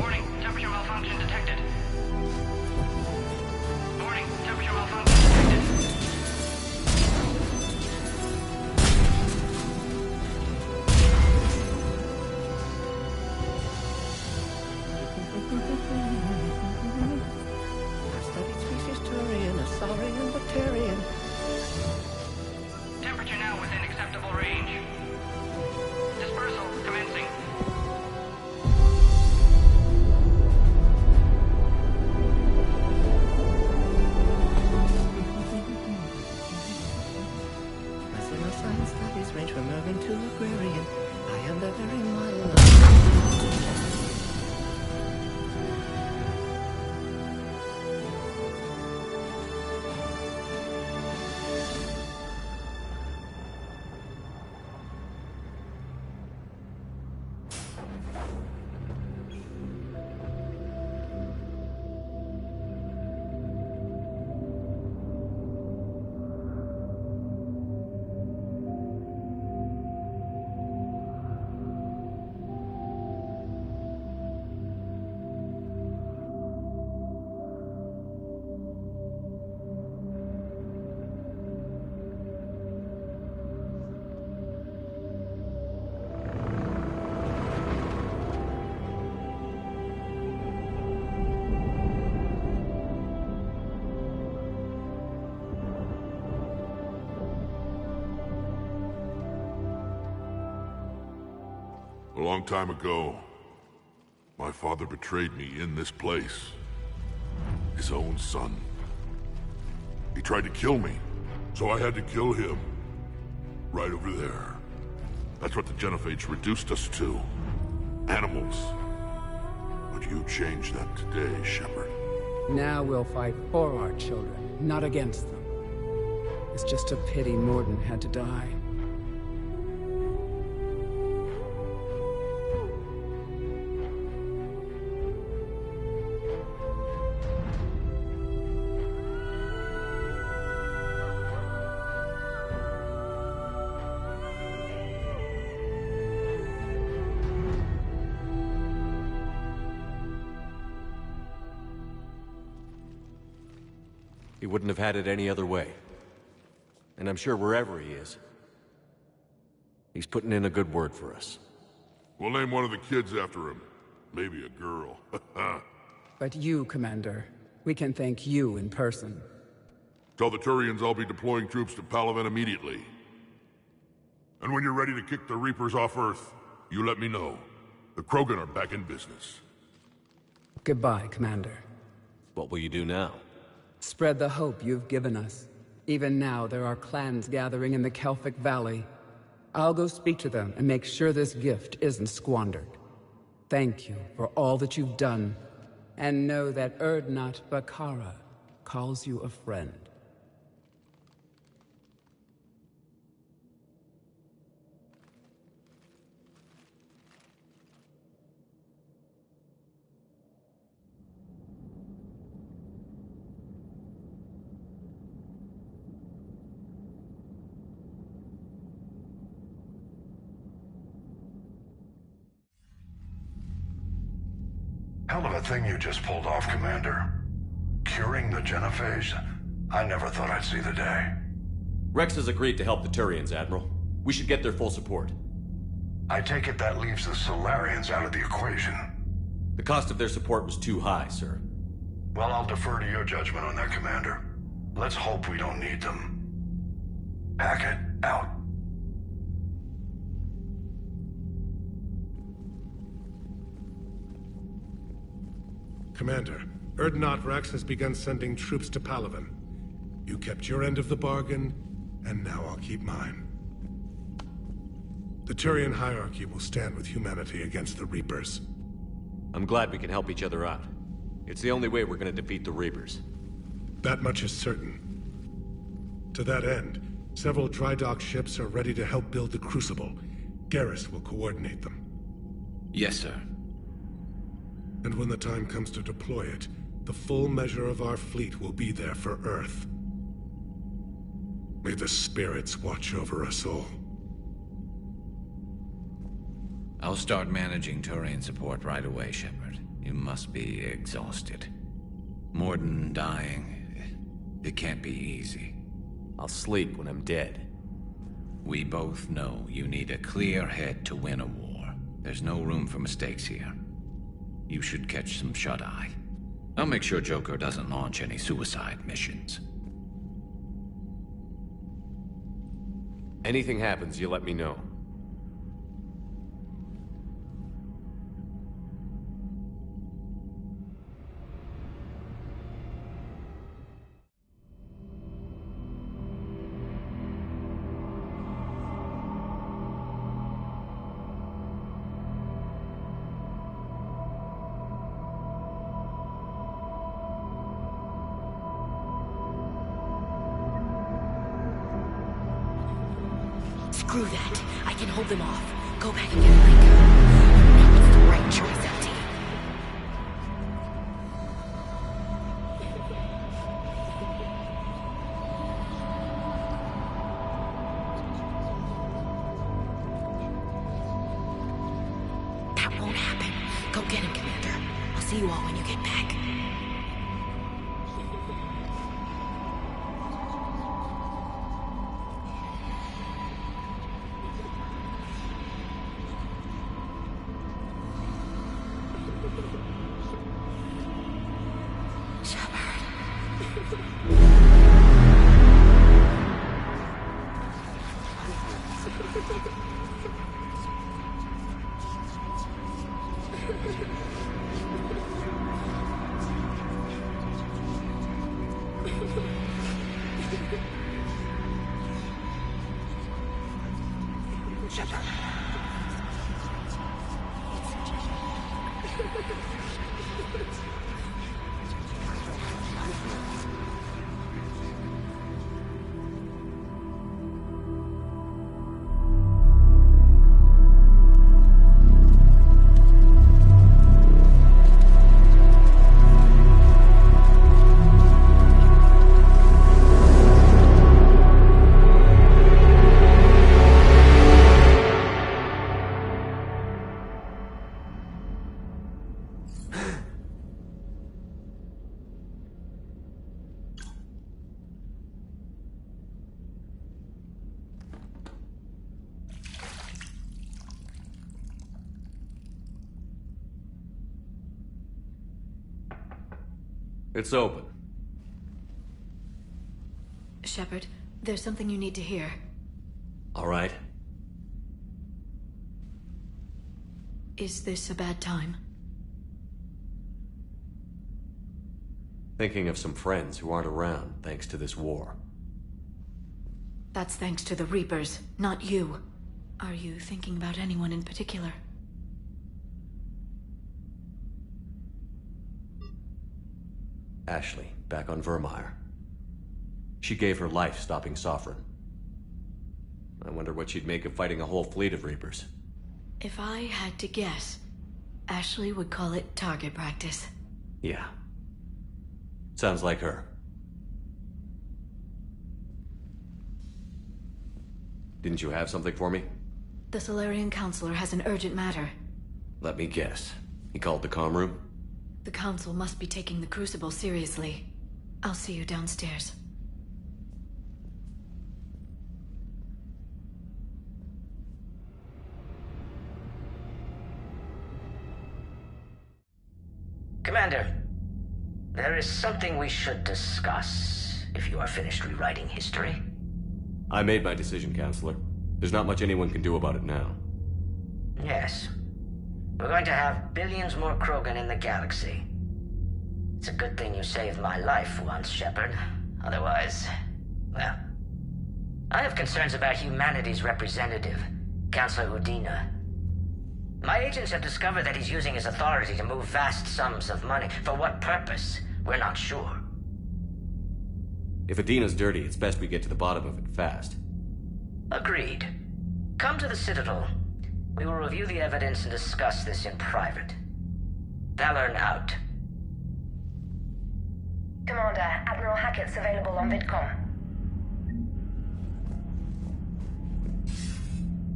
Warning, temperature malfunction detected. Warning, temperature malfunction detected. Temperature now within acceptable range. Dispersal commencing. Science studies range from urban to agrarian. I am the very mild. A long time ago, my father betrayed me in this place. His own son. He tried to kill me, so I had to kill him. Right over there. That's what the Genophage reduced us to. Animals. But you changed that today, Shepard. Now we'll fight for our children, not against them. It's just a pity Morden had to die. He wouldn't have had it any other way. And I'm sure wherever he is, he's putting in a good word for us. We'll name one of the kids after him. Maybe a girl. But you, Commander, we can thank you in person. Tell the Turians I'll be deploying troops to Palaven immediately. And when you're ready to kick the Reapers off Earth, you let me know. The Krogan are back in business. Goodbye, Commander. What will you do now? Spread the hope you've given us. Even now, there are clans gathering in the Kelphic Valley. I'll go speak to them and make sure this gift isn't squandered. Thank you for all that you've done, and know that Erdnot Bakara calls you a friend. Hell of a thing you just pulled off, Commander. Curing the genophage? I never thought I'd see the day. Rex has agreed to help the Turians, Admiral. We should get their full support. I take it that leaves the Solarians out of the equation. The cost of their support was too high, sir. Well, I'll defer to your judgment on that, Commander. Let's hope we don't need them. Hackett, out. Commander, Erdnot Rex has begun sending troops to Palaven. You kept your end of the bargain, and now I'll keep mine. The Turian hierarchy will stand with humanity against the Reapers. I'm glad we can help each other out. It's the only way we're gonna defeat the Reapers. That much is certain. To that end, several dry dock ships are ready to help build the Crucible. Garrus will coordinate them. Yes, sir. And when the time comes to deploy it, the full measure of our fleet will be there for Earth. May the spirits watch over us all. I'll start managing Turian support right away, Shepard. You must be exhausted. Morden dying, it can't be easy. I'll sleep when I'm dead. We both know you need a clear head to win a war. There's no room for mistakes here. You should catch some shut-eye. I'll make sure Joker doesn't launch any suicide missions. Anything happens, you let me know. Screw that. I can hold them off. Go back and get Link. Now it's the right choice, LT. That won't happen. Go get him, Commander. I'll see you all when you get back. It's open. Shepard, there's something you need to hear. All right. Is this a bad time? Thinking of some friends who aren't around thanks to this war. That's thanks to the Reapers, not you. Are you thinking about anyone in particular? Ashley, back on Vermeer. She gave her life stopping Sovereign. I wonder what she'd make of fighting a whole fleet of Reapers. If I had to guess, Ashley would call it target practice. Yeah. Sounds like her. Didn't you have something for me? The Solarian Counselor has an urgent matter. Let me guess. He called the comm room? The Council must be taking the Crucible seriously. I'll see you downstairs. Commander, there is something we should discuss, if you are finished rewriting history. I made my decision, Counselor. There's not much anyone can do about it now. Yes. We're going to have billions more Krogan in the galaxy. It's a good thing you saved my life once, Shepard. Otherwise, well... I have concerns about humanity's representative, Councilor Udina. My agents have discovered that he's using his authority to move vast sums of money. For what purpose? We're not sure. If Adina's dirty, it's best we get to the bottom of it fast. Agreed. Come to the Citadel. We will review the evidence and discuss this in private. Valorn out. Commander, Admiral Hackett's available on VidCom.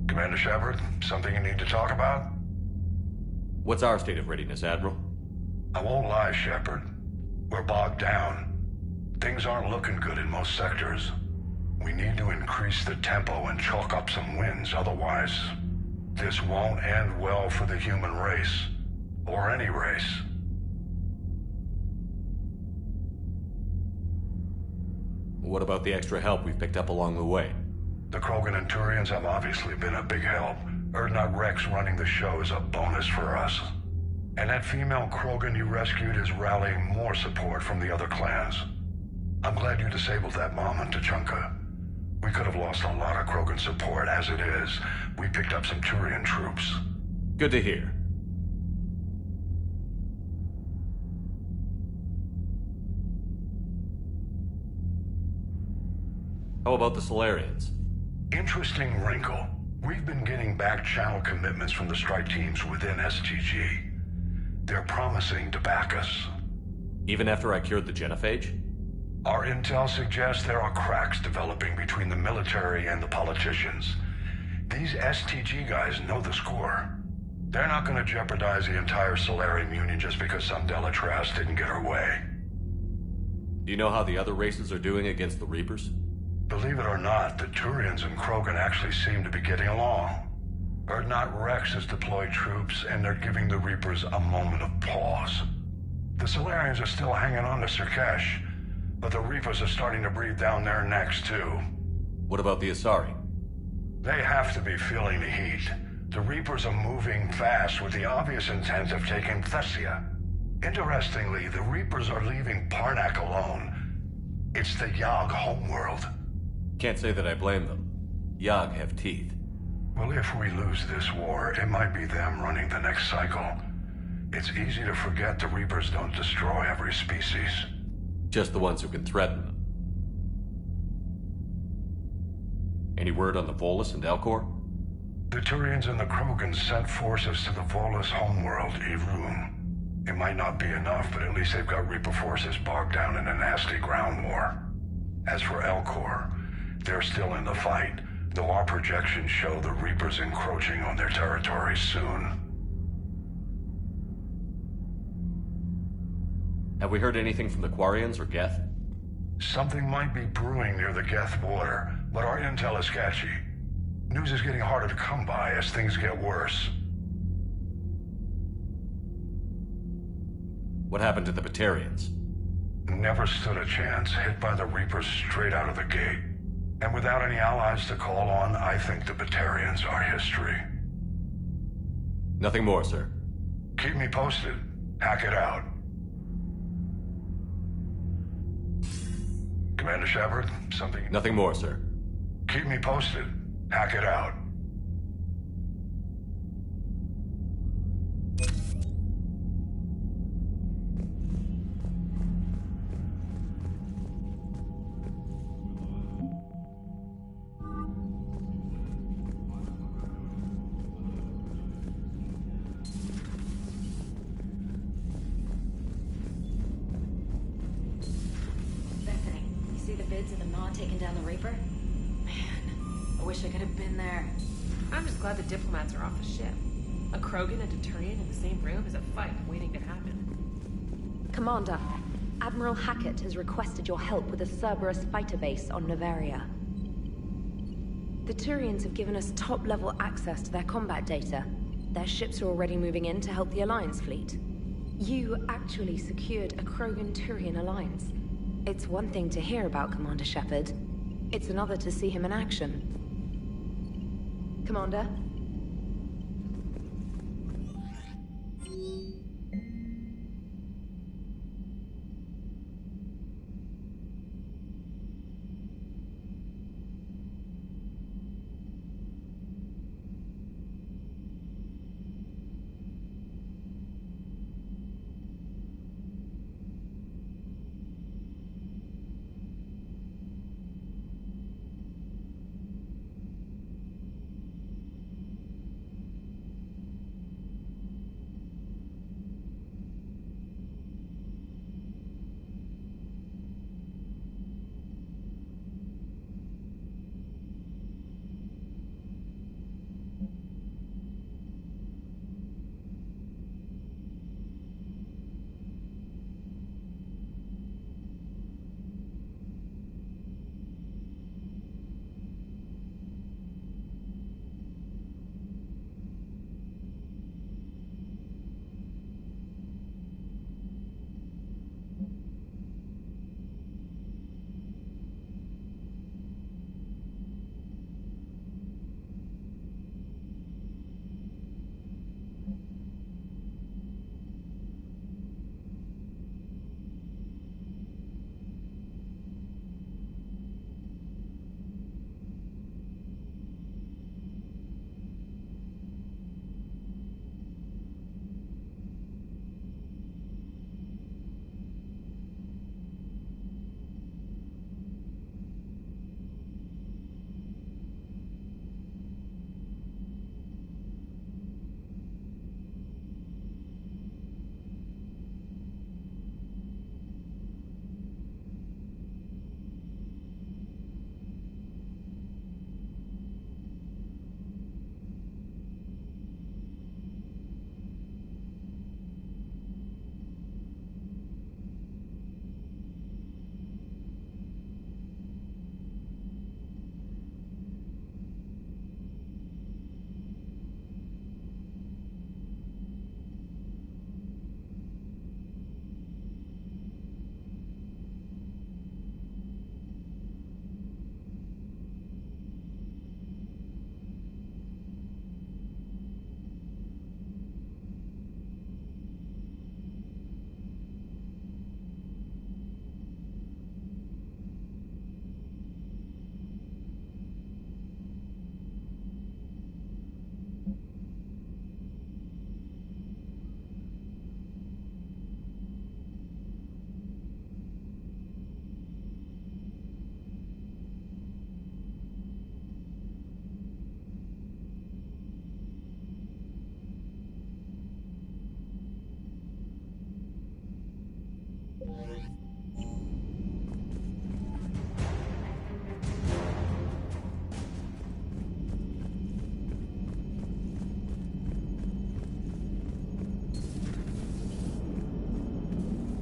Commander Shepard, something you need to talk about? What's our state of readiness, Admiral? I won't lie, Shepard. We're bogged down. Things aren't looking good in most sectors. We need to increase the tempo and chalk up some wins, otherwise this won't end well for the human race. Or any race. What about the extra help we've picked up along the way? The Krogan and Turians have obviously been a big help. Urdnot Rex running the show is a bonus for us. And that female Krogan you rescued is rallying more support from the other clans. I'm glad you disabled that bomb on Tuchanka. We could have lost a lot of Krogan support. As it is, we picked up some Turian troops. Good to hear. How about the Solarians? Interesting wrinkle. We've been getting back-channel commitments from the strike teams within STG. They're promising to back us. Even after I cured the genophage? Our intel suggests there are cracks developing between the military and the politicians. These STG guys know the score. They're not going to jeopardize the entire Solarian Union just because some Delatras didn't get her way. Do you know how the other races are doing against the Reapers? Believe it or not, the Turians and Krogan actually seem to be getting along. Urdnot Rex has deployed troops, and they're giving the Reapers a moment of pause. The Solarians are still hanging on to Sirkesh, but the Reapers are starting to breathe down their necks, too. What about the Asari? They have to be feeling the heat. The Reapers are moving fast with the obvious intent of taking Thessia. Interestingly, the Reapers are leaving Parnak alone. It's the Yog homeworld. Can't say that I blame them. Yog have teeth. Well, if we lose this war, it might be them running the next cycle. It's easy to forget the Reapers don't destroy every species. Just the ones who can threaten them. Any word on the Volus and Elcor? The Turians and the Krogan sent forces to the Volus homeworld, Irun. It might not be enough, but at least they've got Reaper forces bogged down in a nasty ground war. As for Elcor, they're still in the fight, though our projections show the Reapers encroaching on their territory soon. Have we heard anything from the Quarians or Geth? Something might be brewing near the Geth border, but our intel is sketchy. News is getting harder to come by as things get worse. What happened to the Batarians? Never stood a chance, hit by the Reapers straight out of the gate. And without any allies to call on, I think the Batarians are history. Nothing more, sir. Keep me posted. Hack it out. Commander Shepard, something... Nothing more, sir. Keep me posted. Hack it out. kids of the Maw taking down the Reaper? Man, I wish I could have been there. I'm just glad the diplomats are off the ship. A Krogan and a Turian in the same room is a fight waiting to happen. Commander, Admiral Hackett has requested your help with a Cerberus fighter base on Novaria. The Turians have given us top-level access to their combat data. Their ships are already moving in to help the Alliance fleet. You actually secured a Krogan-Turian alliance. It's one thing to hear about Commander Shepard. It's another to see him in action. Commander?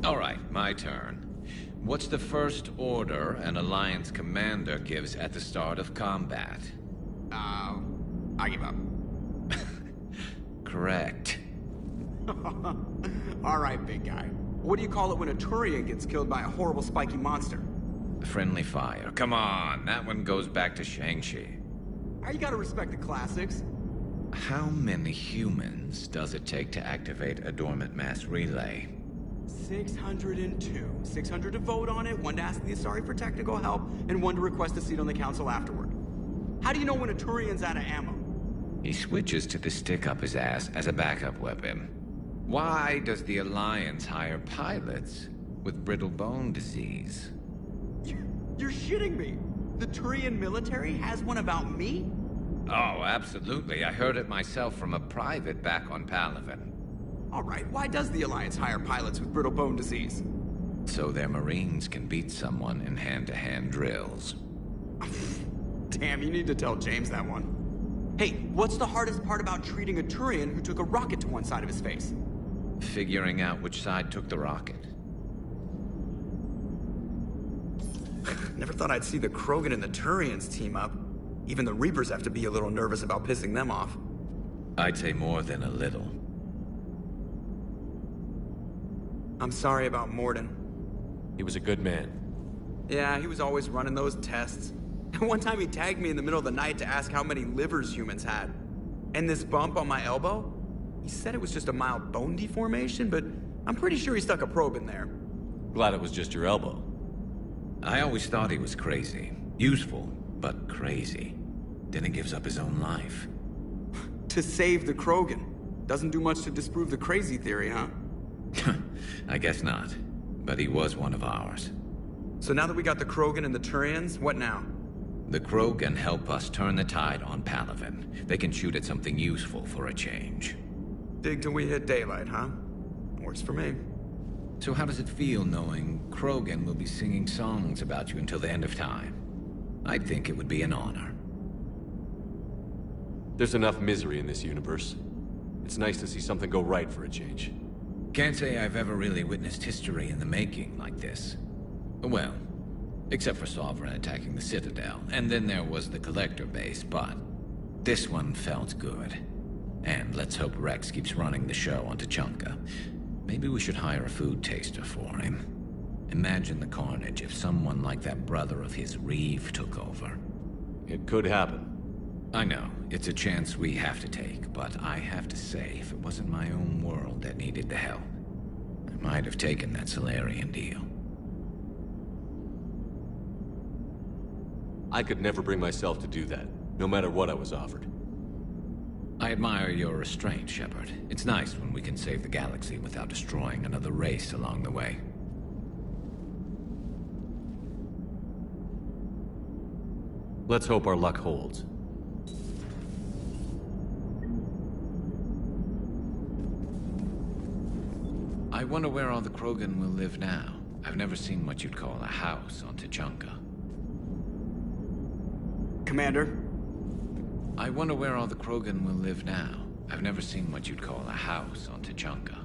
All right, my turn. What's the first order an Alliance commander gives at the start of combat? I give up. Correct. All right, big guy. What do you call it when a Turian gets killed by a horrible spiky monster? Friendly fire. Come on, that one goes back to Shang-Chi. You gotta respect the classics. How many humans does it take to activate a dormant mass relay? 602. 600 to vote on it, 1 to ask the Asari for technical help, and 1 to request a seat on the council afterward. How do you know when a Turian's out of ammo? He switches to the stick up his ass as a backup weapon. Why does the Alliance hire pilots with brittle bone disease? You're shitting me! The Turian military has one about me? Oh, absolutely. I heard it myself from a private back on Palaven. All right, why does the Alliance hire pilots with brittle bone disease? So their Marines can beat someone in hand-to-hand drills. Damn, you need to tell James that one. Hey, what's the hardest part about treating a Turian who took a rocket to one side of his face? Figuring out which side took the rocket. Never thought I'd see the Krogan and the Turians team up. Even the Reapers have to be a little nervous about pissing them off. I'd say more than a little. I'm sorry about Morden. He was a good man. Yeah, he was always running those tests. One time he tagged me in the middle of the night to ask how many livers humans had. And this bump on my elbow? He said it was just a mild bone deformation, but I'm pretty sure he stuck a probe in there. Glad it was just your elbow. I always thought he was crazy. Useful, but crazy. Then he gives up his own life. To save the Krogan. Doesn't do much to disprove the crazy theory, huh? I guess not. But he was one of ours. So now that we got the Krogan and the Turians, what now? The Krogan help us turn the tide on Palaven. They can shoot at something useful for a change. Dig till we hit daylight, huh? Works for me. So how does it feel knowing Krogan will be singing songs about you until the end of time? I'd think it would be an honor. There's enough misery in this universe. It's nice to see something go right for a change. Can't say I've ever really witnessed history in the making like this. Well, except for Sovereign attacking the Citadel, and then there was the Collector base, but this one felt good. And let's hope Rex keeps running the show on Tuchanka. Maybe we should hire a food taster for him. Imagine the carnage if someone like that brother of his, Reeve, took over. It could happen. I know, it's a chance we have to take, but I have to say, if it wasn't my own world that needed the help, I might have taken that Solarian deal. I could never bring myself to do that, no matter what I was offered. I admire your restraint, Shepard. It's nice when we can save the galaxy without destroying another race along the way. Let's hope our luck holds. I wonder where all the Krogan will live now. I've never seen what you'd call a house on Tuchanka. Commander? I wonder where all the Krogan will live now. I've never seen what you'd call a house on Tuchanka.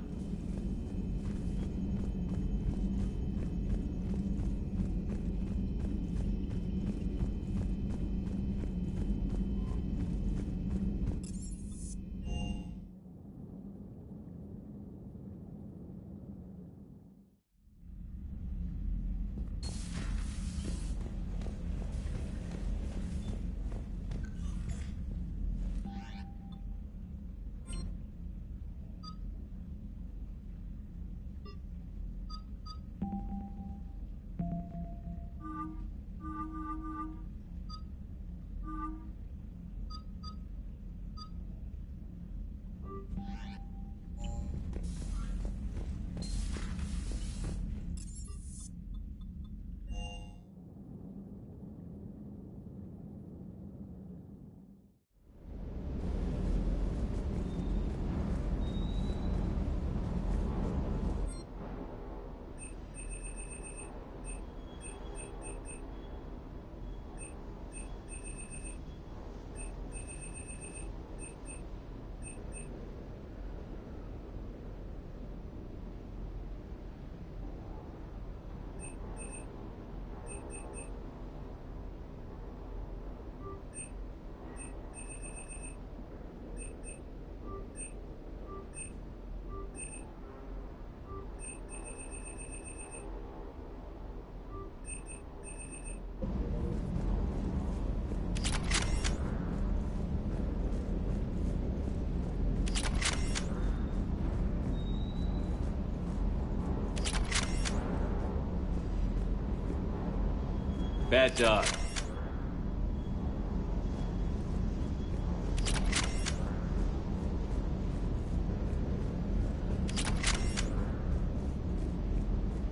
Bad dog.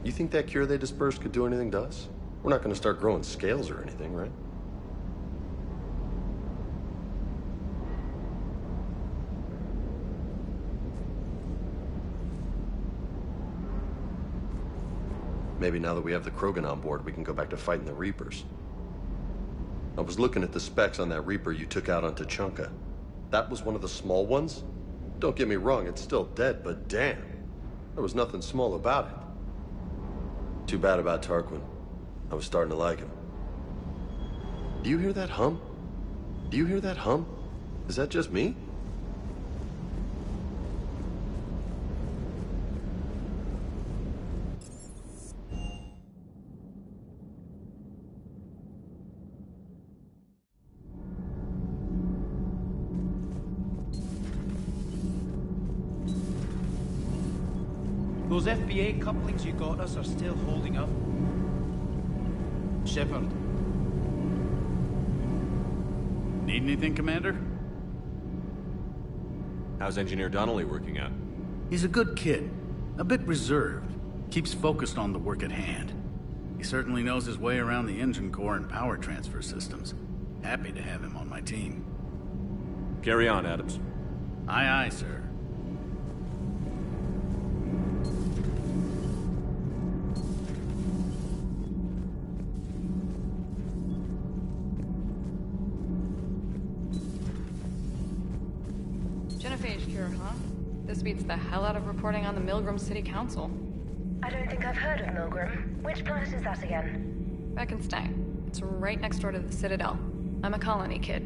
You think that cure they dispersed could do anything to us? We're not going to start growing scales or anything, right? Maybe now that we have the Krogan on board, we can go back to fighting the Reapers. I was looking at the specs on that Reaper you took out on Tuchanka. That was one of the small ones? Don't get me wrong, it's still dead, but damn. There was nothing small about it. Too bad about Tarquin. I was starting to like him. Do you hear that hum? Do you hear that hum? Is that just me? Those FBA couplings you got us are still holding up. Shepard. Need anything, Commander? How's Engineer Donnelly working out? He's a good kid. A bit reserved. Keeps focused on the work at hand. He certainly knows his way around the engine core and power transfer systems. Happy to have him on my team. Carry on, Adams. Aye, aye, sir. Genophage cure, huh? This beats the hell out of reporting on the Milgram City Council. I don't think I've heard of Milgram. Which planet is that again? Beckenstein. It's right next door to the Citadel. I'm a colony kid.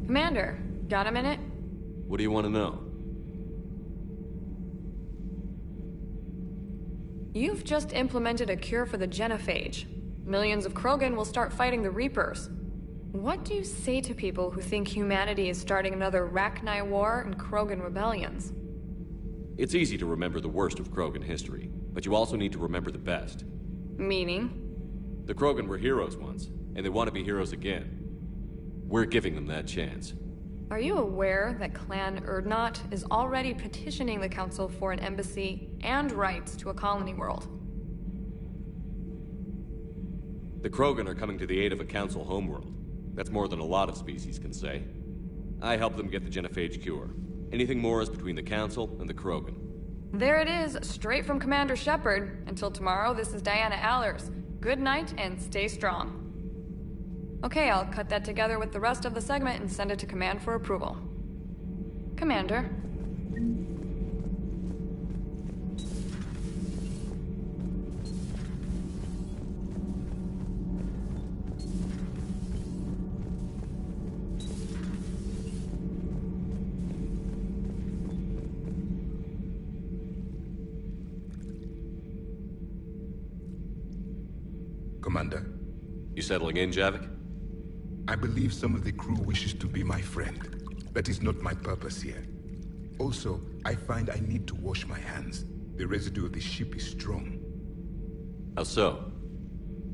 Commander, got a minute? What do you want to know? You've just implemented a cure for the genophage. Millions of Krogan will start fighting the Reapers. What do you say to people who think humanity is starting another Rachni War and Krogan rebellions? It's easy to remember the worst of Krogan history, but you also need to remember the best. Meaning? The Krogan were heroes once, and they want to be heroes again. We're giving them that chance. Are you aware that Clan Urdnot is already petitioning the Council for an embassy and rights to a colony world? The Krogan are coming to the aid of a Council homeworld. That's more than a lot of species can say. I helped them get the genophage cure. Anything more is between the Council and the Krogan. There it is, straight from Commander Shepard. Until tomorrow, this is Diana Allers. Good night and stay strong. Okay, I'll cut that together with the rest of the segment and send it to Command for approval. Commander. Commander. You settling in, Javik? I believe some of the crew wishes to be my friend. That is not my purpose here. Also, I find I need to wash my hands. The residue of the ship is strong. How so?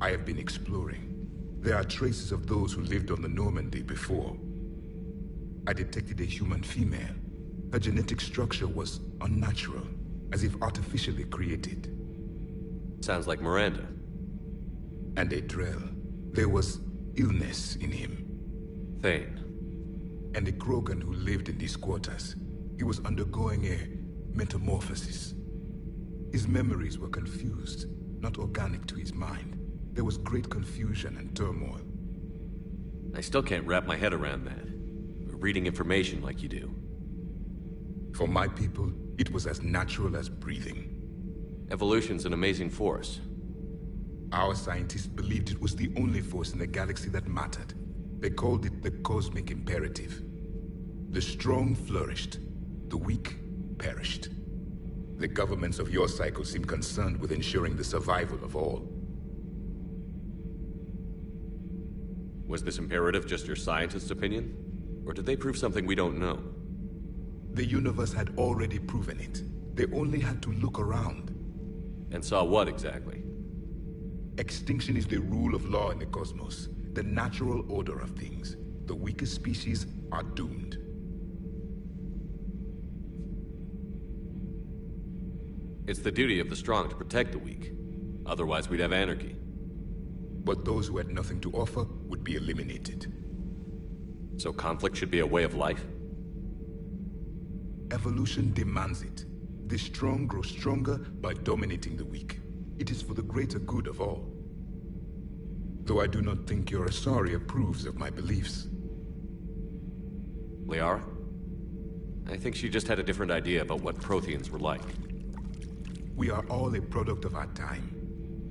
I have been exploring. There are traces of those who lived on the Normandy before. I detected a human female. Her genetic structure was unnatural, as if artificially created. Sounds like Miranda. And a Drell. There was illness in him. Thane. And a Krogan who lived in these quarters. He was undergoing a metamorphosis. His memories were confused, not organic to his mind. There was great confusion and turmoil. I still can't wrap my head around that. Reading information like you do. For my people, it was as natural as breathing. Evolution's an amazing force. Our scientists believed it was the only force in the galaxy that mattered. They called it the cosmic imperative. The strong flourished, the weak perished. The governments of your cycle seem concerned with ensuring the survival of all. Was this imperative just your scientist's opinion? Or did they prove something we don't know? The universe had already proven it. They only had to look around. And saw what exactly? Extinction is the rule of law in the cosmos, the natural order of things. The weakest species are doomed. It's the duty of the strong to protect the weak. Otherwise, we'd have anarchy. But those who had nothing to offer would be eliminated. So conflict should be a way of life? Evolution demands it. The strong grow stronger by dominating the weak. It is for the greater good of all. Though I do not think your Asari approves of my beliefs. Liara? I think she just had a different idea about what Protheans were like. We are all a product of our time.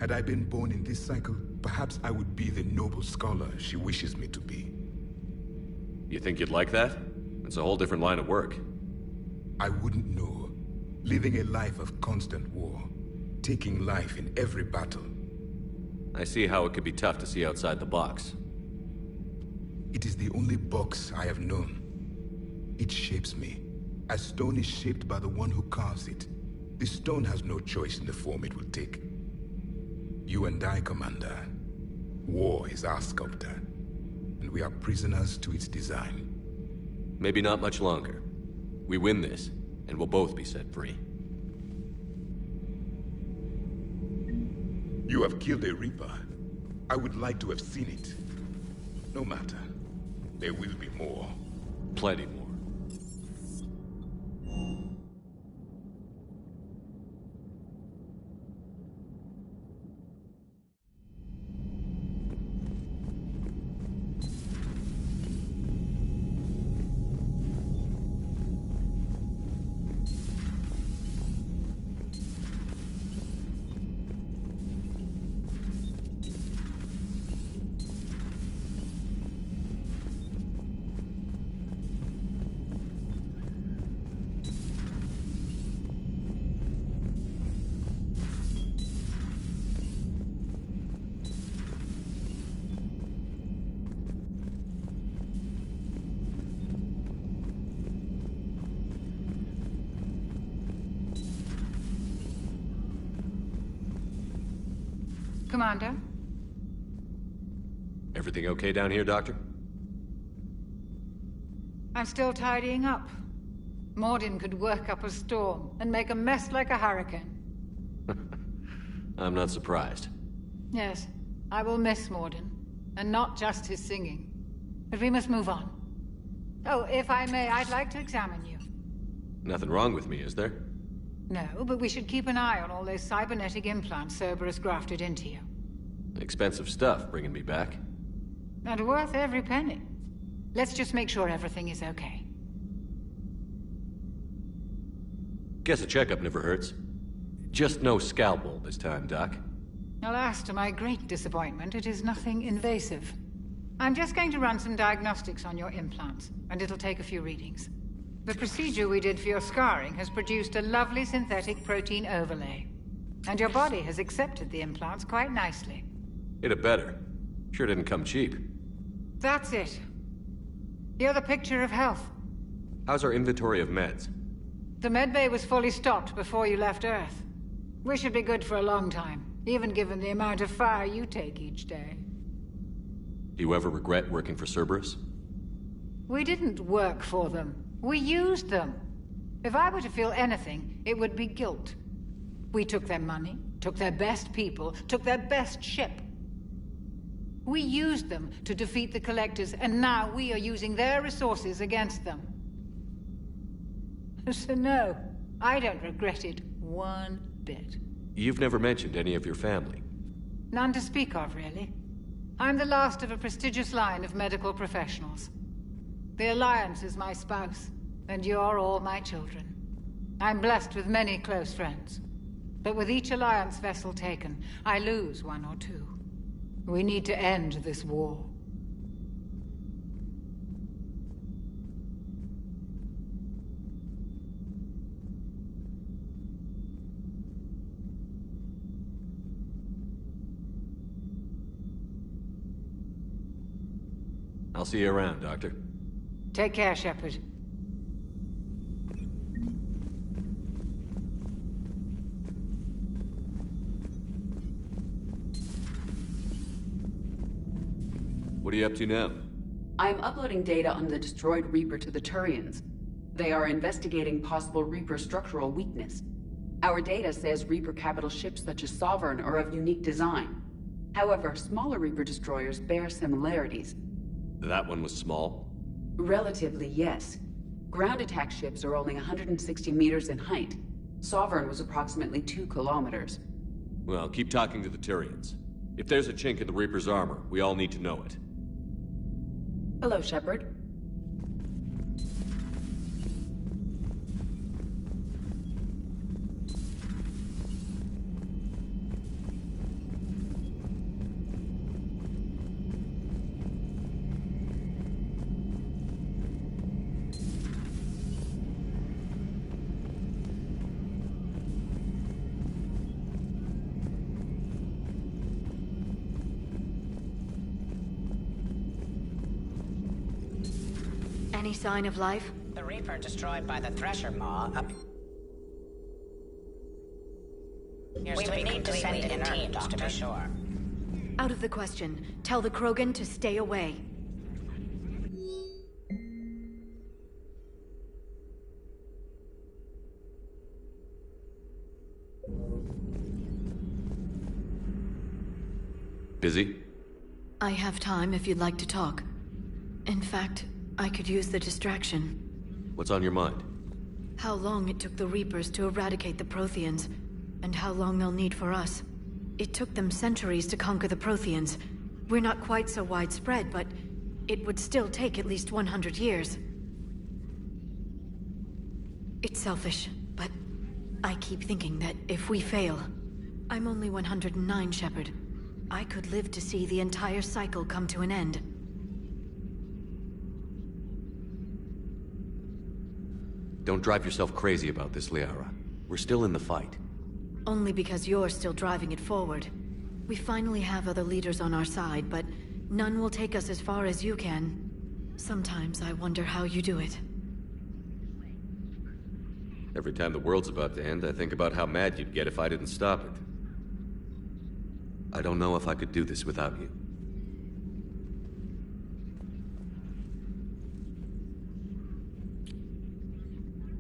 Had I been born in this cycle, perhaps I would be the noble scholar she wishes me to be. You think you'd like that? It's a whole different line of work. I wouldn't know. Living a life of constant war. Taking life in every battle. I see how it could be tough to see outside the box. It is the only box I have known. It shapes me, as stone is shaped by the one who carves it. The stone has no choice in the form it will take. You and I, Commander. War is our sculptor, and we are prisoners to its design. Maybe not much longer. We win this, and we'll both be set free. You have killed a Reaper. I would like to have seen it. No matter. There will be more. Plenty more. Commander? Everything okay down here, Doctor? I'm still tidying up. Mordin could work up a storm and make a mess like a hurricane. I'm not surprised. Yes, I will miss Mordin, and not just his singing. But we must move on. Oh, if I may, I'd like to examine you. Nothing wrong with me, is there? No, but we should keep an eye on all those cybernetic implants Cerberus grafted into you. Expensive stuff bringing me back. And worth every penny. Let's just make sure everything is okay. Guess a checkup never hurts. Just no scalpel this time, Doc. Alas, to my great disappointment, it is nothing invasive. I'm just going to run some diagnostics on your implants, and it'll take a few readings. The procedure we did for your scarring has produced a lovely synthetic protein overlay. And your body has accepted the implants quite nicely. It had better. Sure didn't come cheap. That's it. You're the picture of health. How's our inventory of meds? The medbay was fully stocked before you left Earth. We should be good for a long time, even given the amount of fire you take each day. Do you ever regret working for Cerberus? We didn't work for them. We used them. If I were to feel anything, it would be guilt. We took their money, took their best people, took their best ship. We used them to defeat the Collectors, and now we are using their resources against them. So no, I don't regret it one bit. You've never mentioned any of your family. None to speak of, really. I'm the last of a prestigious line of medical professionals. The Alliance is my spouse, and you're all my children. I'm blessed with many close friends. But with each Alliance vessel taken, I lose one or two. We need to end this war. I'll see you around, Doctor. Take care, Shepard. What are you up to now? I am uploading data on the destroyed Reaper to the Turians. They are investigating possible Reaper structural weakness. Our data says Reaper capital ships such as Sovereign are of unique design. However, smaller Reaper destroyers bear similarities. That one was small? Relatively, yes. Ground attack ships are only 160 meters in height. Sovereign was approximately 2 kilometers. Well, keep talking to the Tyrians. If there's a chink in the Reaper's armor, we all need to know it. Hello, Shepard. Any sign of life? The Reaper destroyed by the Thresher Maw up... We would need to send in teams to be sure. Out of the question. Tell the Krogan to stay away. Busy? I have time if you'd like to talk. In fact, I could use the distraction. What's on your mind? How long it took the Reapers to eradicate the Protheans, and how long they'll need for us. It took them centuries to conquer the Protheans. We're not quite so widespread, but it would still take at least 100 years. It's selfish, but I keep thinking that if we fail... I'm only 109, Shepard. I could live to see the entire cycle come to an end. Don't drive yourself crazy about this, Liara. We're still in the fight. Only because you're still driving it forward. We finally have other leaders on our side, but none will take us as far as you can. Sometimes I wonder how you do it. Every time the world's about to end, I think about how mad you'd get if I didn't stop it. I don't know if I could do this without you.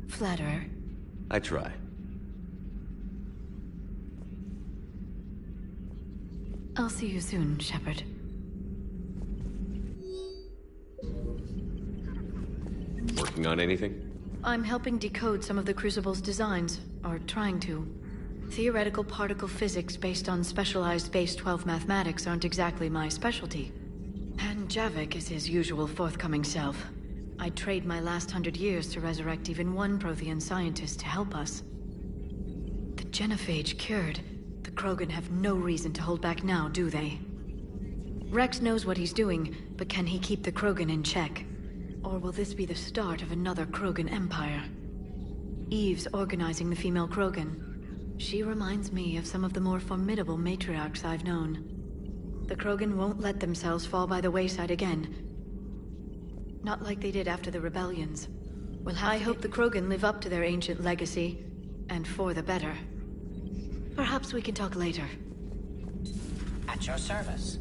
Flatterer. I try. I'll see you soon, Shepard. Working on anything? I'm helping decode some of the Crucible's designs, or trying to. Theoretical particle physics based on specialized base 12 mathematics aren't exactly my specialty. And Javik is his usual forthcoming self. I'd trade my last 100 years to resurrect even one Prothean scientist to help us. The genophage cured. The Krogan have no reason to hold back now, do they? Rex knows what he's doing, but can he keep the Krogan in check? Or will this be the start of another Krogan empire? Eve's organizing the female Krogan. She reminds me of some of the more formidable matriarchs I've known. The Krogan won't let themselves fall by the wayside again. Not like they did after the rebellions. I hope the Krogan live up to their ancient legacy, and for the better. Perhaps we can talk later. At your service.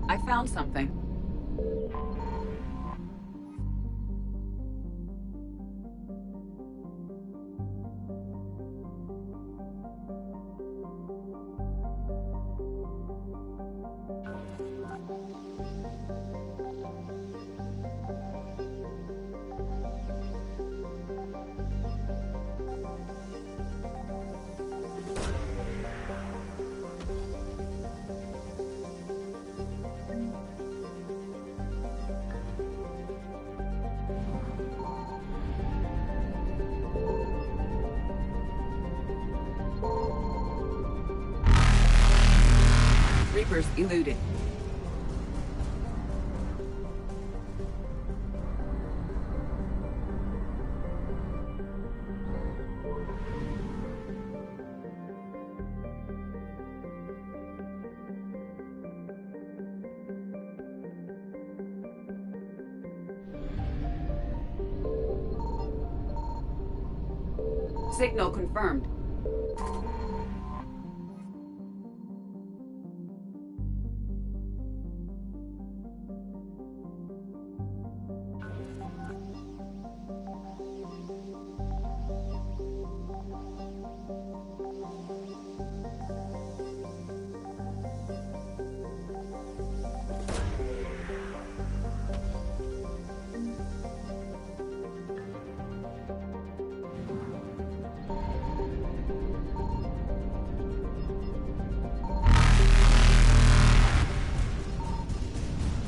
I found something. Reapers eluded. Signal confirmed.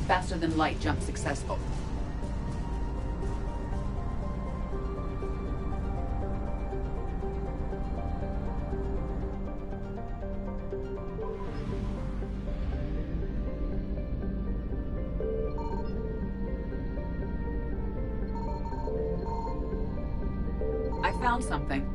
Faster than light jump successful. I found something.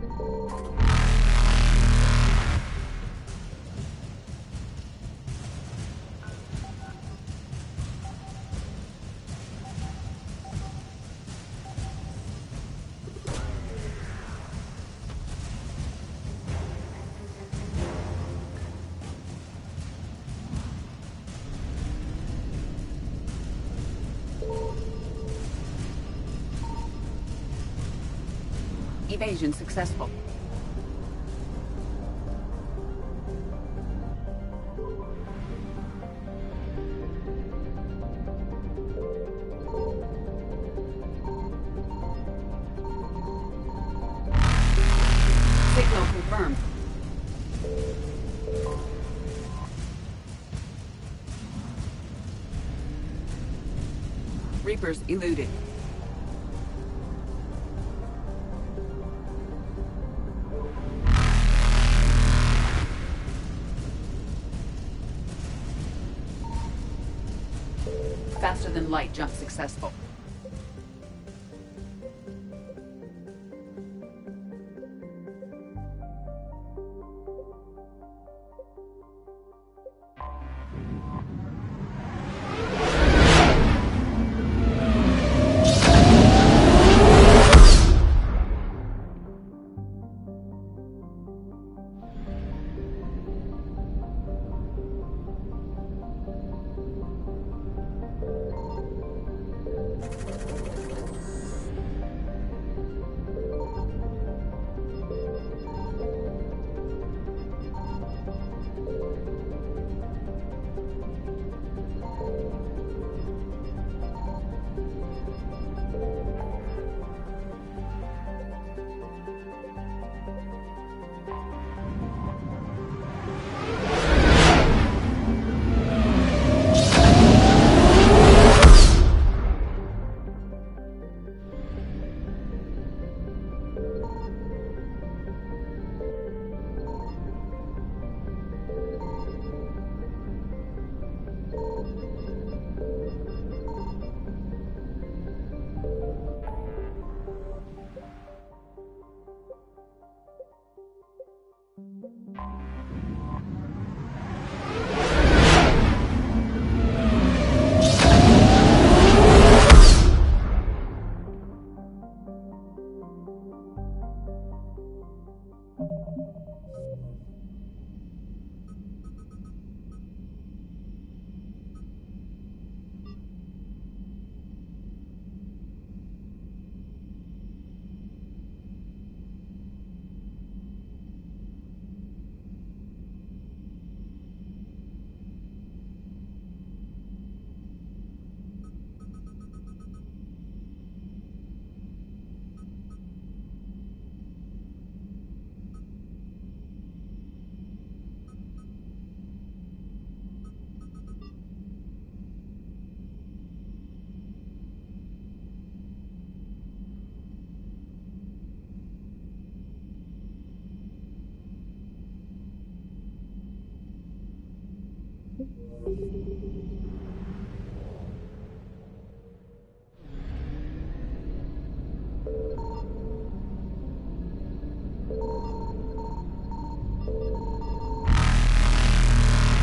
Evasion successful. Signal confirmed. Reapers eluded. Faster than light jump successful.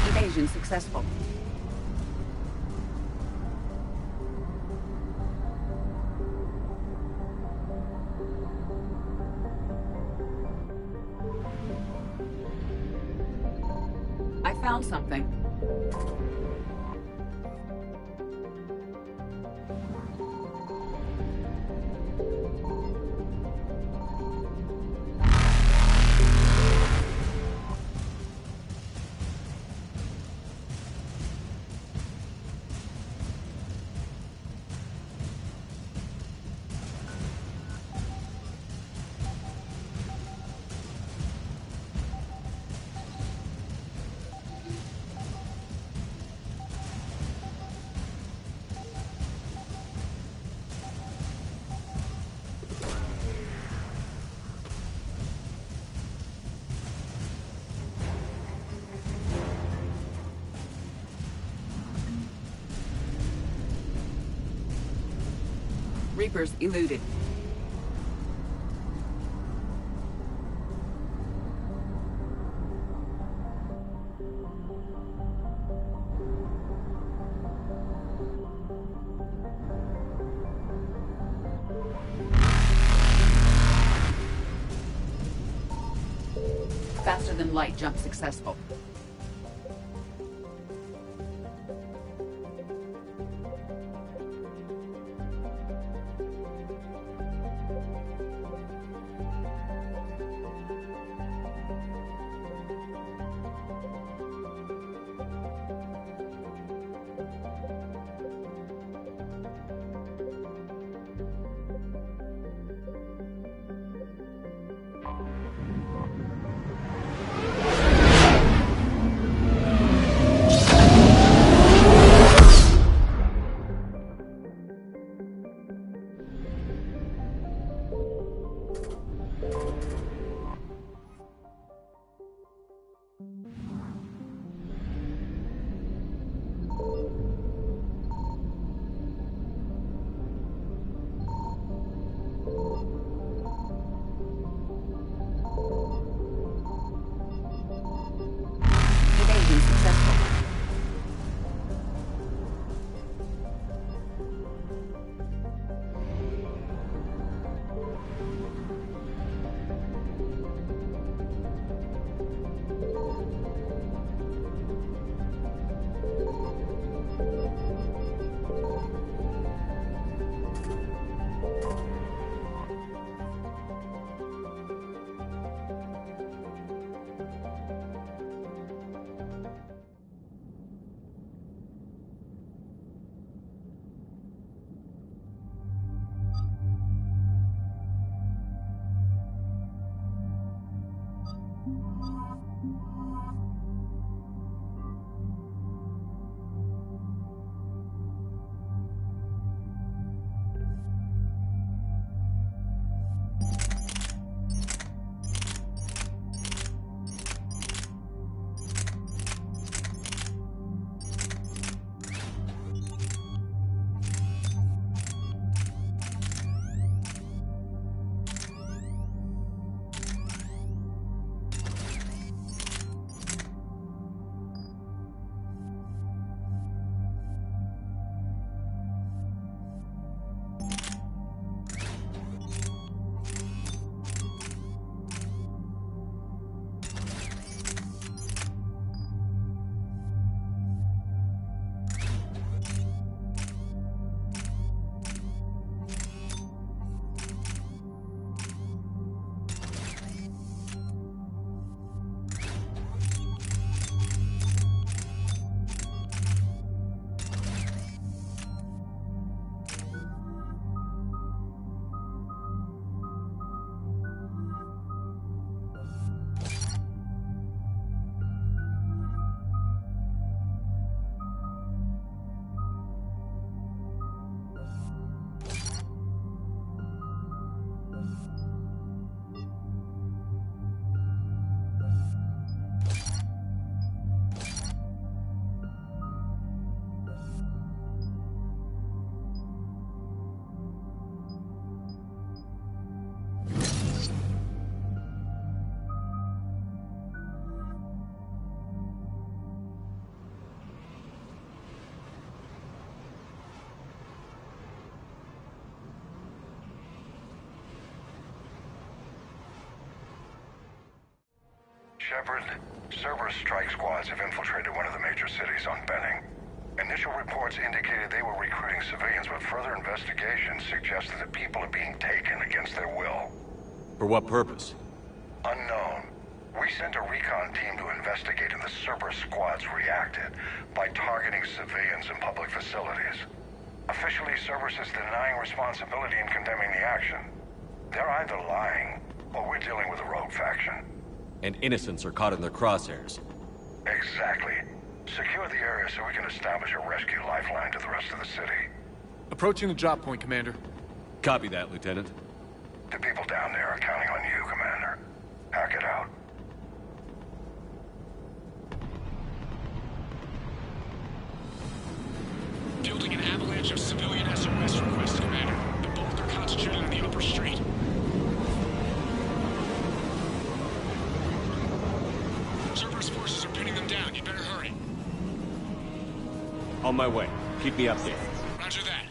Evasion successful. I found something. Reapers eluded. Faster than light jump successful. Shepard, Cerberus strike squads have infiltrated one of the major cities on Benning. Initial reports indicated they were recruiting civilians, but further investigation suggested that people are being taken against their will. For what purpose? Unknown. We sent a recon team to investigate, and the Cerberus squads reacted by targeting civilians in public facilities. Officially, Cerberus is denying responsibility and condemning the action. They're either lying, or we're dealing with a rogue faction. And innocents are caught in their crosshairs. Exactly. Secure the area so we can establish a rescue lifeline to the rest of the city. Approaching the drop point, Commander. Copy that, Lieutenant. The people down there are counting on you, Commander. Hack it out. Fielding an avalanche of civilian SOS requests, Commander. The bulk are concentrated on the upper street. Cerberus forces are pinning them down. You better hurry. On my way. Keep me updated. Roger that.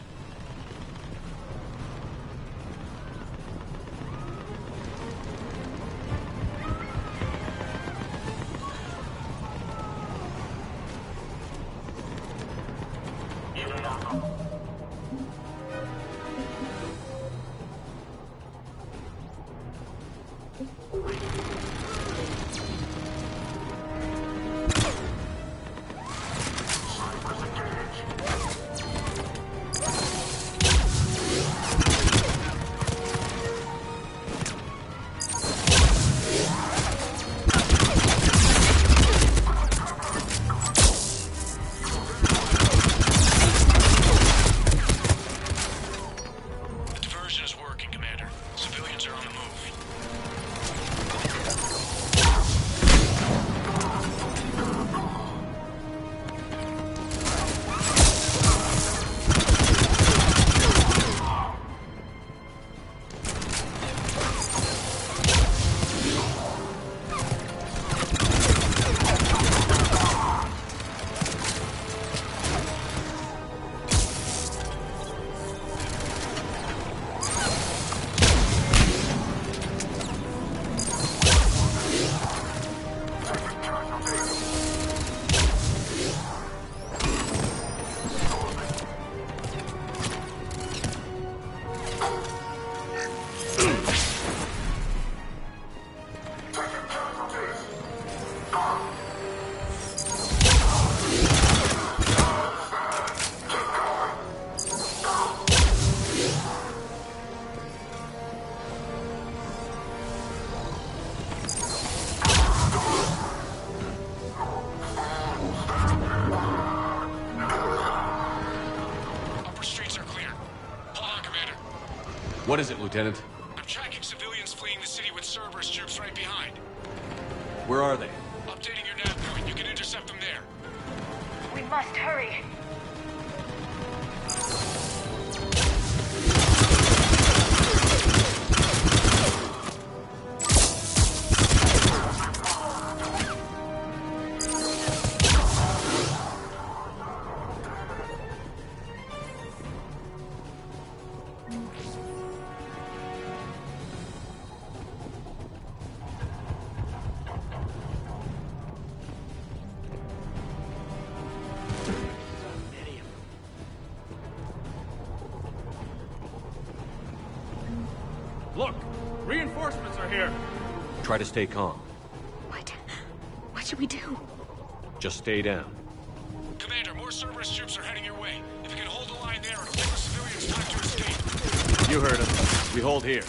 What is it, Lieutenant? I'm tracking civilians fleeing the city with Cerberus troops right behind. Where are they? Updating your nav point. You can intercept them there. We must hurry. Look! Reinforcements are here! Try to stay calm. What should we do? Just stay down. Commander, more Cerberus troops are heading your way. If you can hold the line there, it'll give the civilians time to escape. You heard him. We hold here.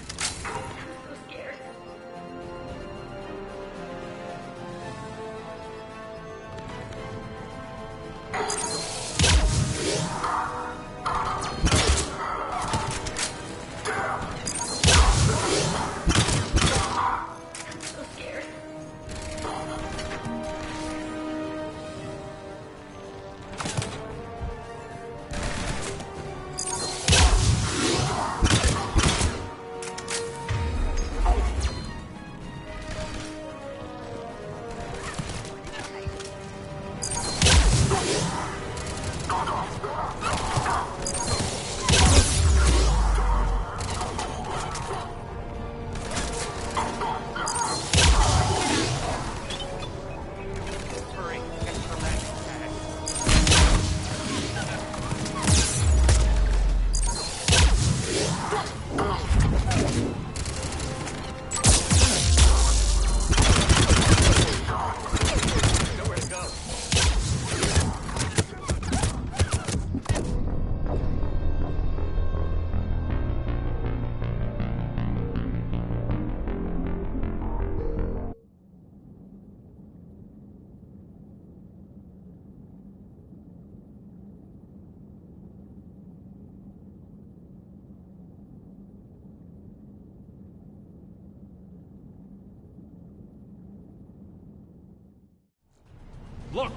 Look!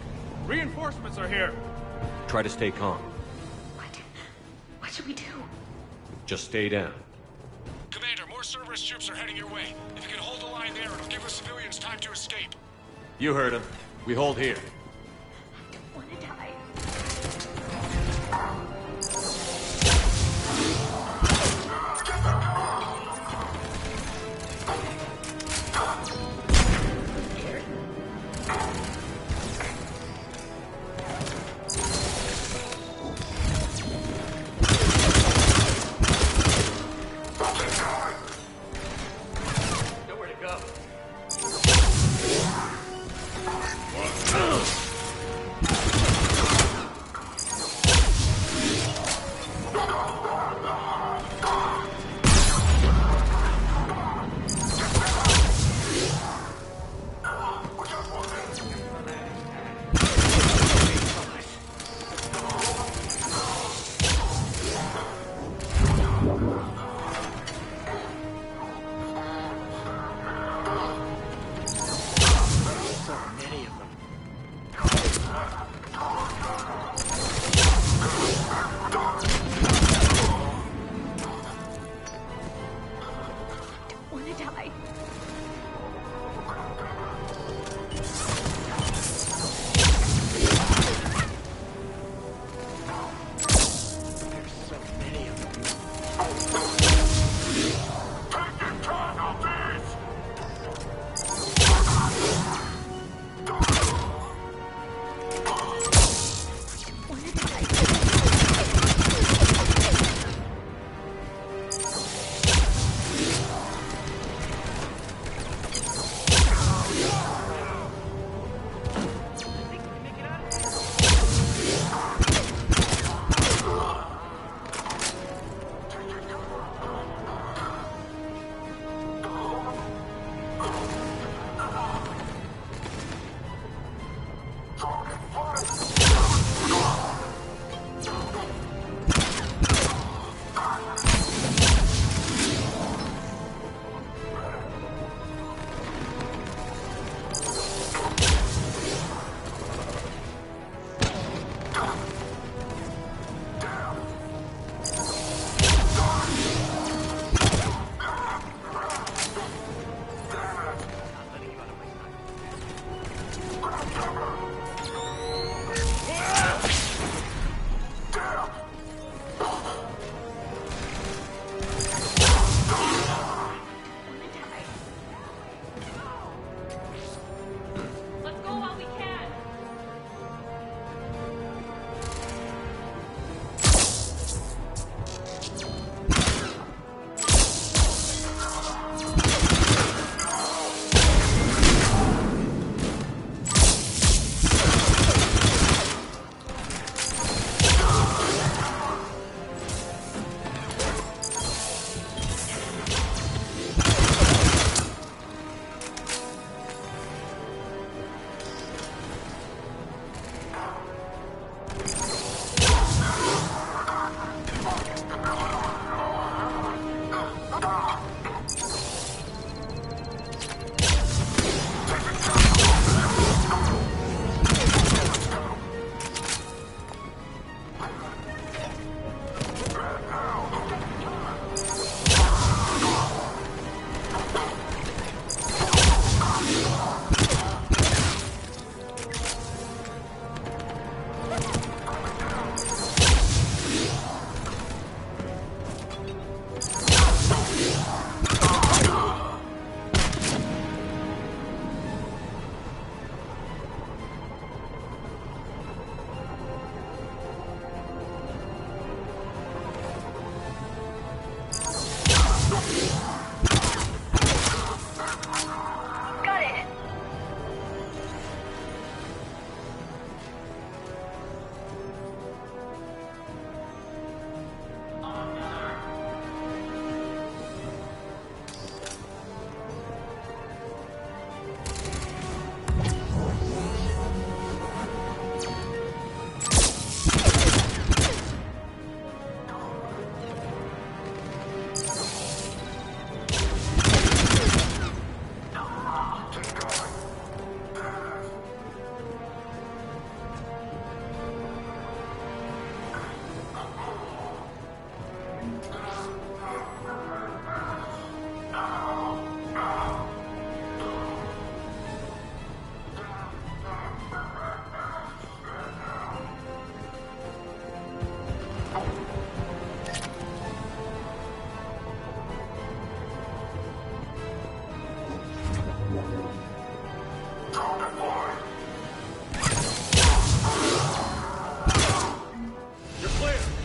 Reinforcements are here! Try to stay calm. What should we do? Just stay down. Commander, more Cerberus troops are heading your way. If you can hold the line there, it'll give the civilians time to escape. You heard him. We hold here. I want to die. Nowhere to go.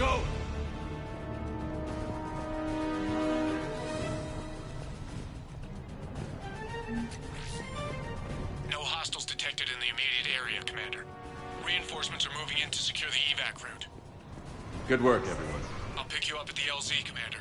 go! No hostiles detected in the immediate area, Commander. Reinforcements are moving in to secure the evac route. Good work, everyone. I'll pick you up at the LZ, Commander.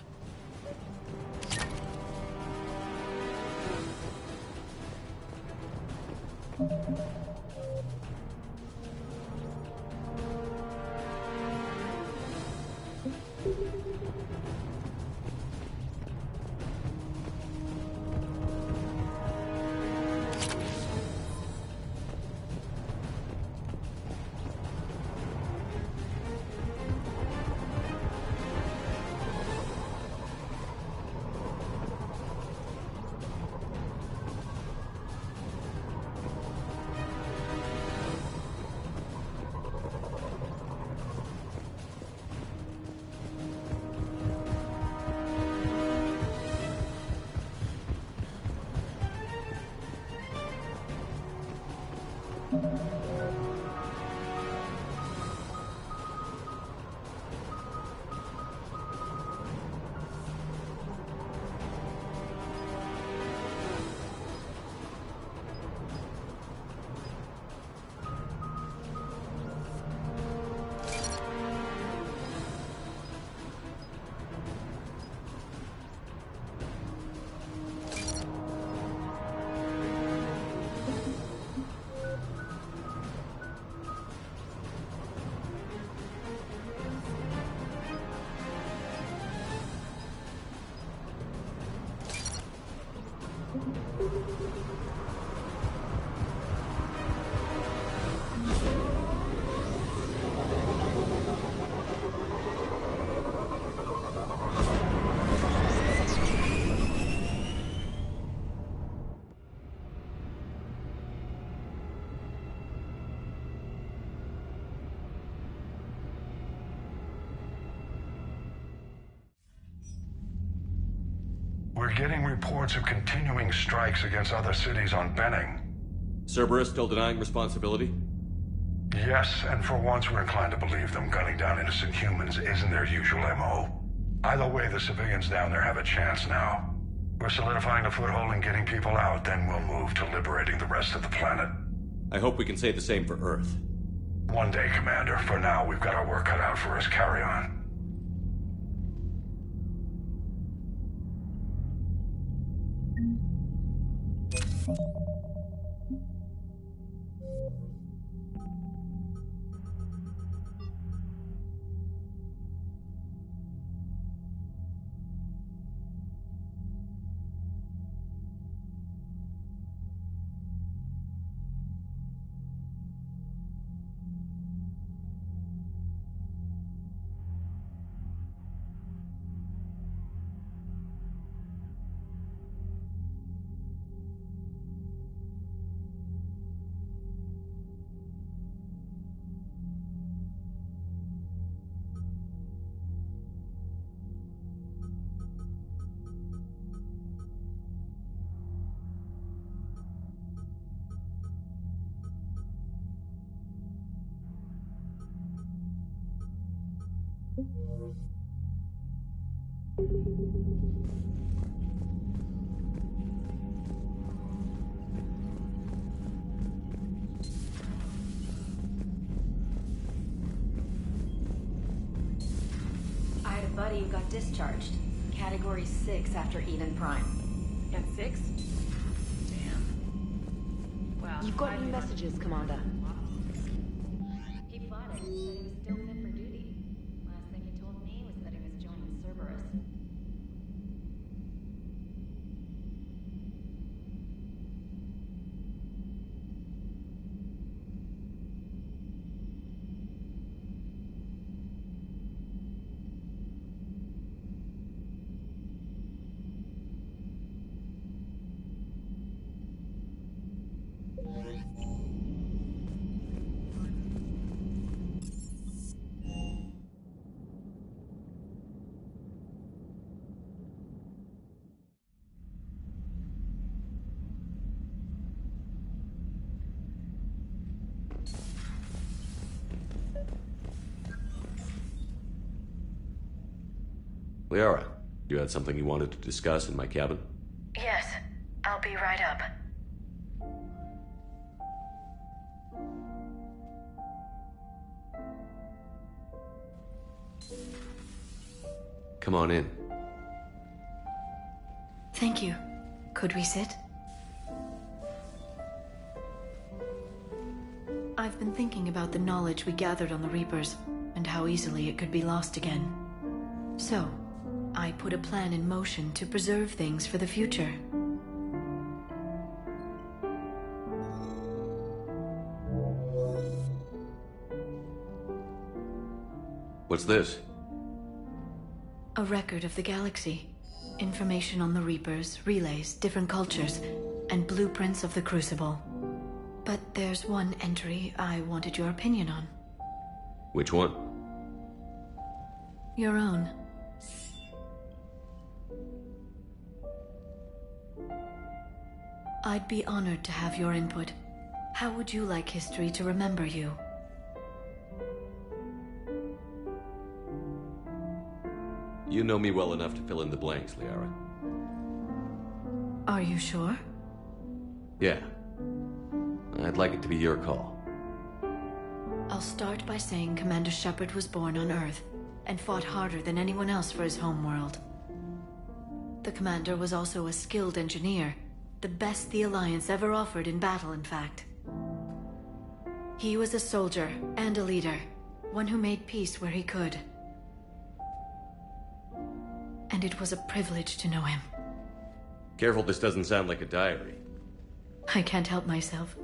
We're getting reports of continuing strikes against other cities on Benning. Cerberus still denying responsibility? Yes, and for once we're inclined to believe them. Gunning down innocent humans isn't their usual MO. Either way, the civilians down there have a chance now. We're solidifying a foothold and getting people out, then we'll move to liberating the rest of the planet. I hope we can say the same for Earth. One day, Commander. For now, we've got our work cut out for us. Carry on. I had a buddy who got discharged. Category 6 after Eden Prime. At 6? Damn. Well, You've got new messages, Commander. He fought it, said he was still fit for duty. Last thing he told me was that he was joining Cerberus. Liara, you had something you wanted to discuss in my cabin? Yes, I'll be right up. Come on in. Thank you. Could we sit? I've been thinking about the knowledge we gathered on the Reapers, and how easily it could be lost again. So, I put a plan in motion to preserve things for the future. What's this? A record of the galaxy. Information on the Reapers, relays, different cultures, and blueprints of the Crucible. But there's one entry I wanted your opinion on. Which one? Your own. I'd be honored to have your input. How would you like history to remember you? You know me well enough to fill in the blanks, Liara. Are you sure? Yeah. I'd like it to be your call. I'll start by saying Commander Shepard was born on Earth, and fought harder than anyone else for his homeworld. The Commander was also a skilled engineer, the best the Alliance ever offered in battle, in fact. He was a soldier and a leader, one who made peace where he could. And it was a privilege to know him. Careful this doesn't sound like a diary. I can't help myself.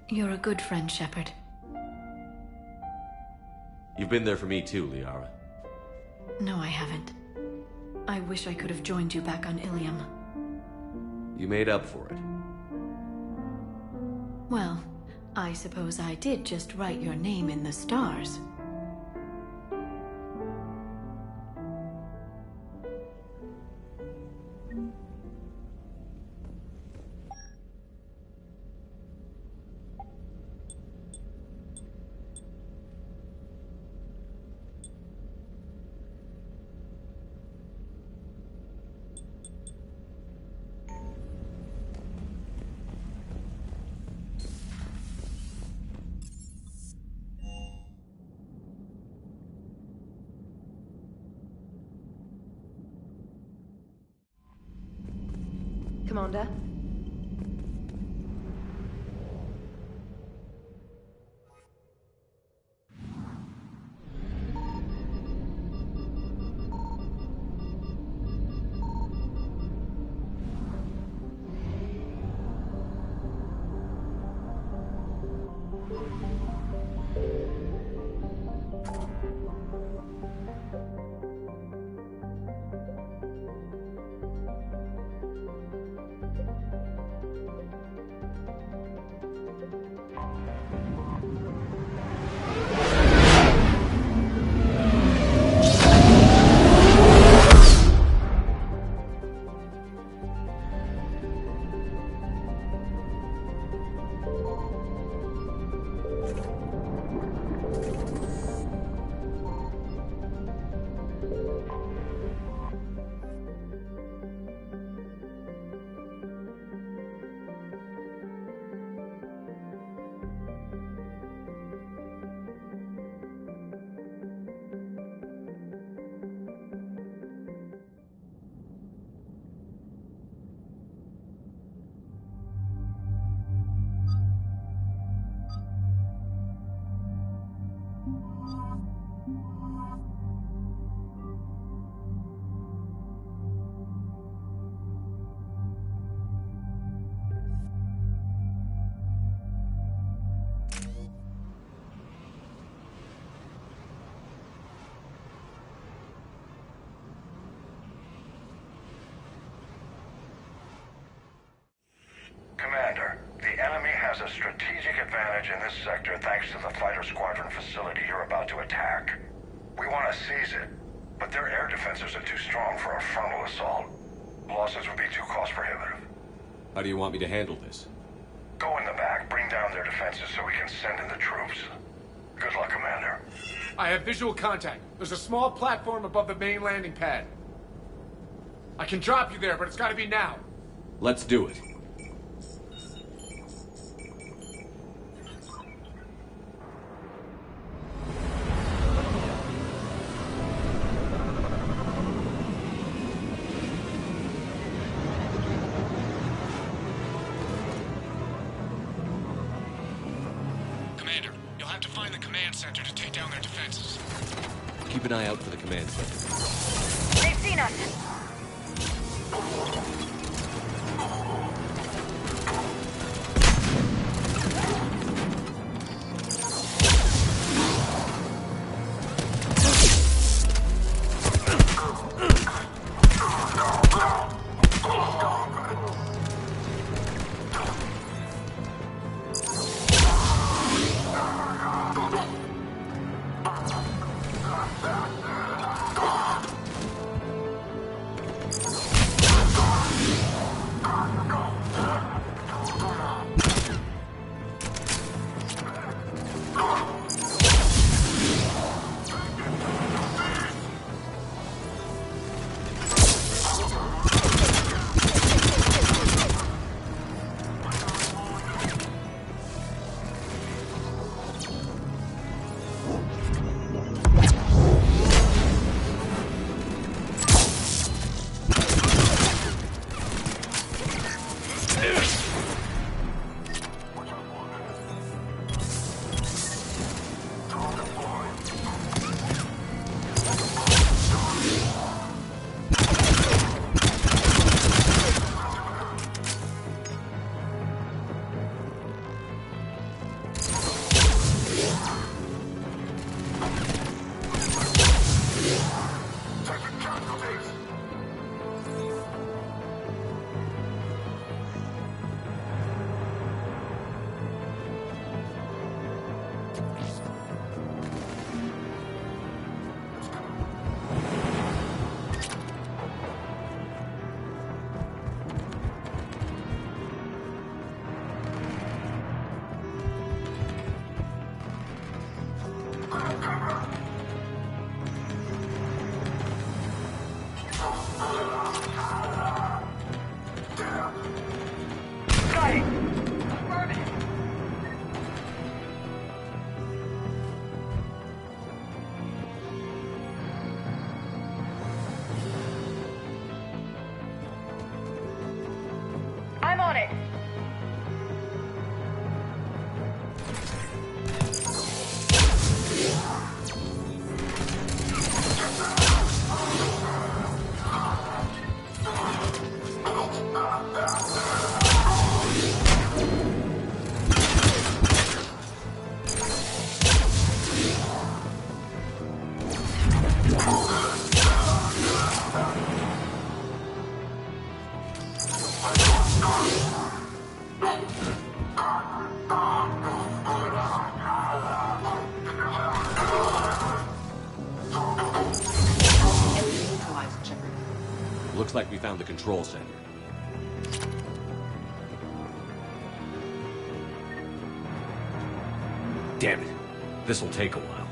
You're a good friend, Shepard. You've been there for me too, Liara. No, I haven't. I wish I could have joined you back on Ilium. You made up for it. Well, I suppose I did just write your name in the stars. Commander? Commander, the enemy has a strategic advantage in this sector thanks to the fighter squadron facility you're about to attack. We want to seize it, but their air defenses are too strong for a frontal assault. Losses would be too cost prohibitive. How do you want me to handle this? Go in the back, bring down their defenses so we can send in the troops. Good luck, Commander. I have visual contact. There's a small platform above the main landing pad. I can drop you there, but it's gotta be now. Let's do it. Commander, you'll have to find the command center to take down their defenses. Keep an eye out for the command center. They've seen us. I'm on it. Looks like we found the control center. Damn it. This'll take a while.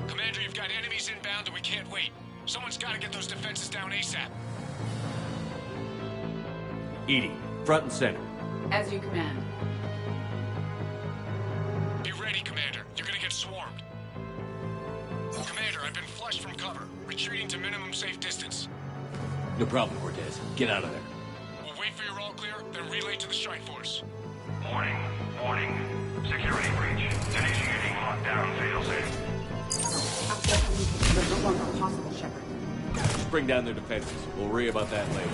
Commander, you've got enemies inbound and we can't wait. Someone's gotta get those defenses down ASAP. EDI, front and center. As you command. Be ready, Commander. You're gonna get swarmed. Commander, I've been flushed from cover. Retreating to minimum safe distance. No problem, Cortez. Get out of there. We'll wait for your all clear, then relay to the strike force. Warning. Warning. Security breach. Initiating lockdown failsafe. They're no longer possible, Shepard. Just bring down their defenses. We'll worry about that later.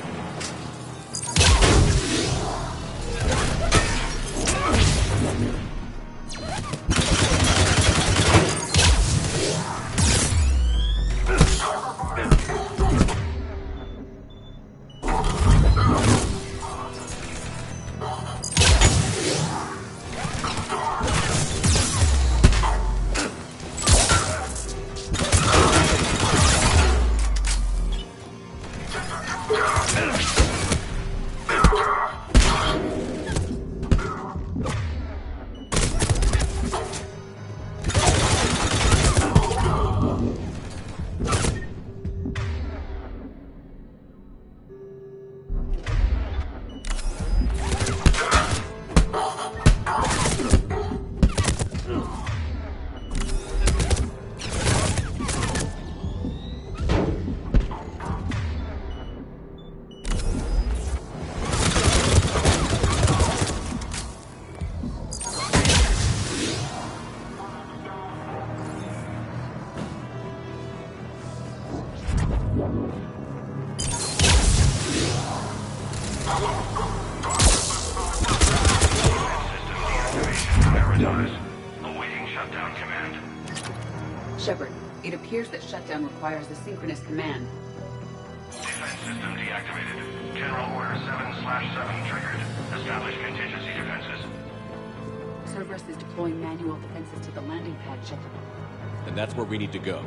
Awaiting shutdown command. Shepard, it appears that shutdown requires a synchronous command. Defense system deactivated. General Order 7/7 triggered. Establish contingency defenses. Cerberus is deploying manual defenses to the landing pad, Shepard. And that's where we need to go.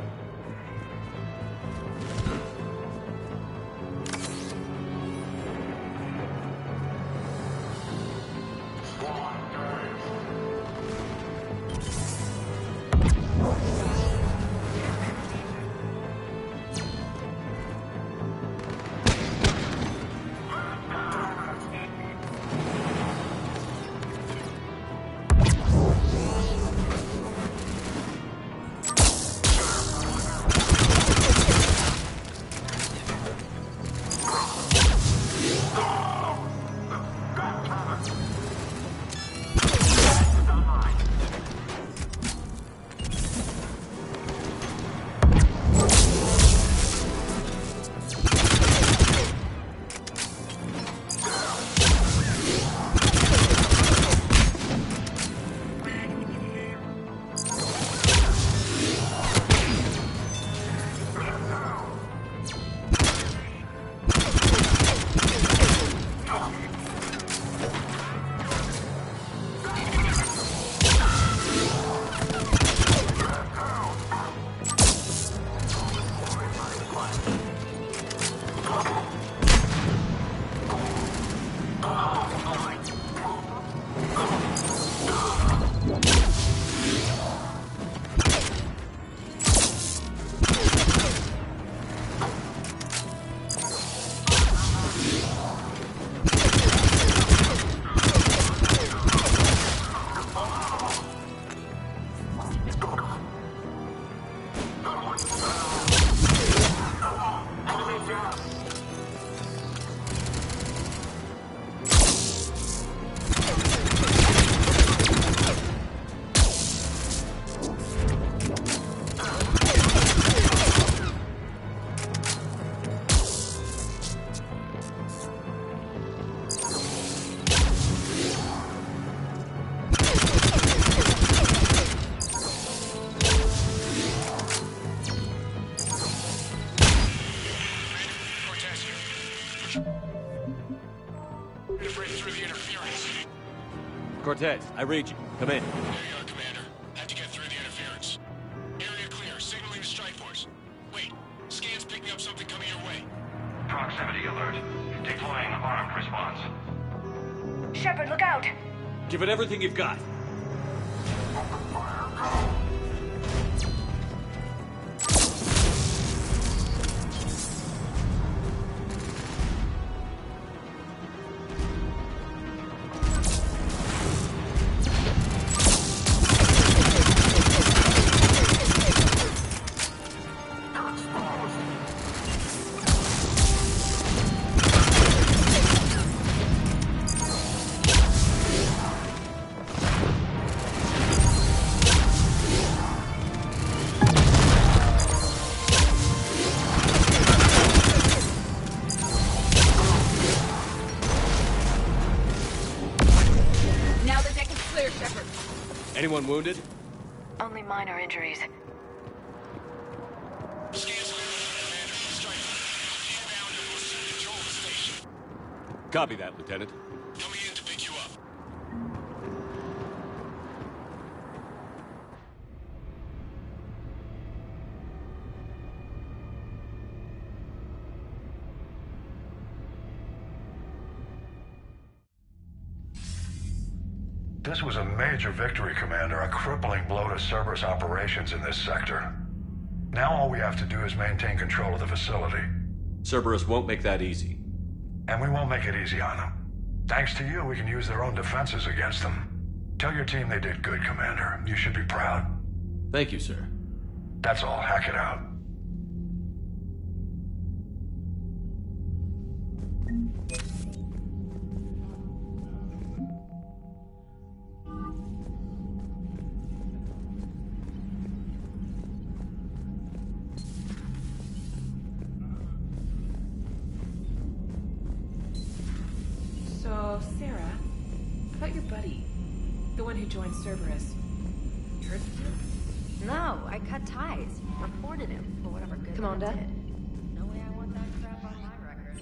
Cortez, I read you. Come in. There you are, Commander. Had to get through the interference. Area clear. Signaling to strike force. Wait. Scan's picking up something coming your way. Proximity alert. Deploying armed response. Shepard, look out! Give it everything you've got. Anyone wounded? Only minor injuries. Copy that, Lieutenant. Coming in to pick you up. This was a major victory, Commander. A crippling blow to Cerberus operations in this sector. Now all we have to do is maintain control of the facility. Cerberus won't make that easy. And we won't make it easy on them. Thanks to you, we can use their own defenses against them. Tell your team they did good, Commander. You should be proud. Thank you, sir. That's all. Hack it out. Oh, Sarah. About your buddy. The one who joined Cerberus. You heard from him? No, I cut ties. Reported him for whatever good Commander? that did. No way I want that crap on my record.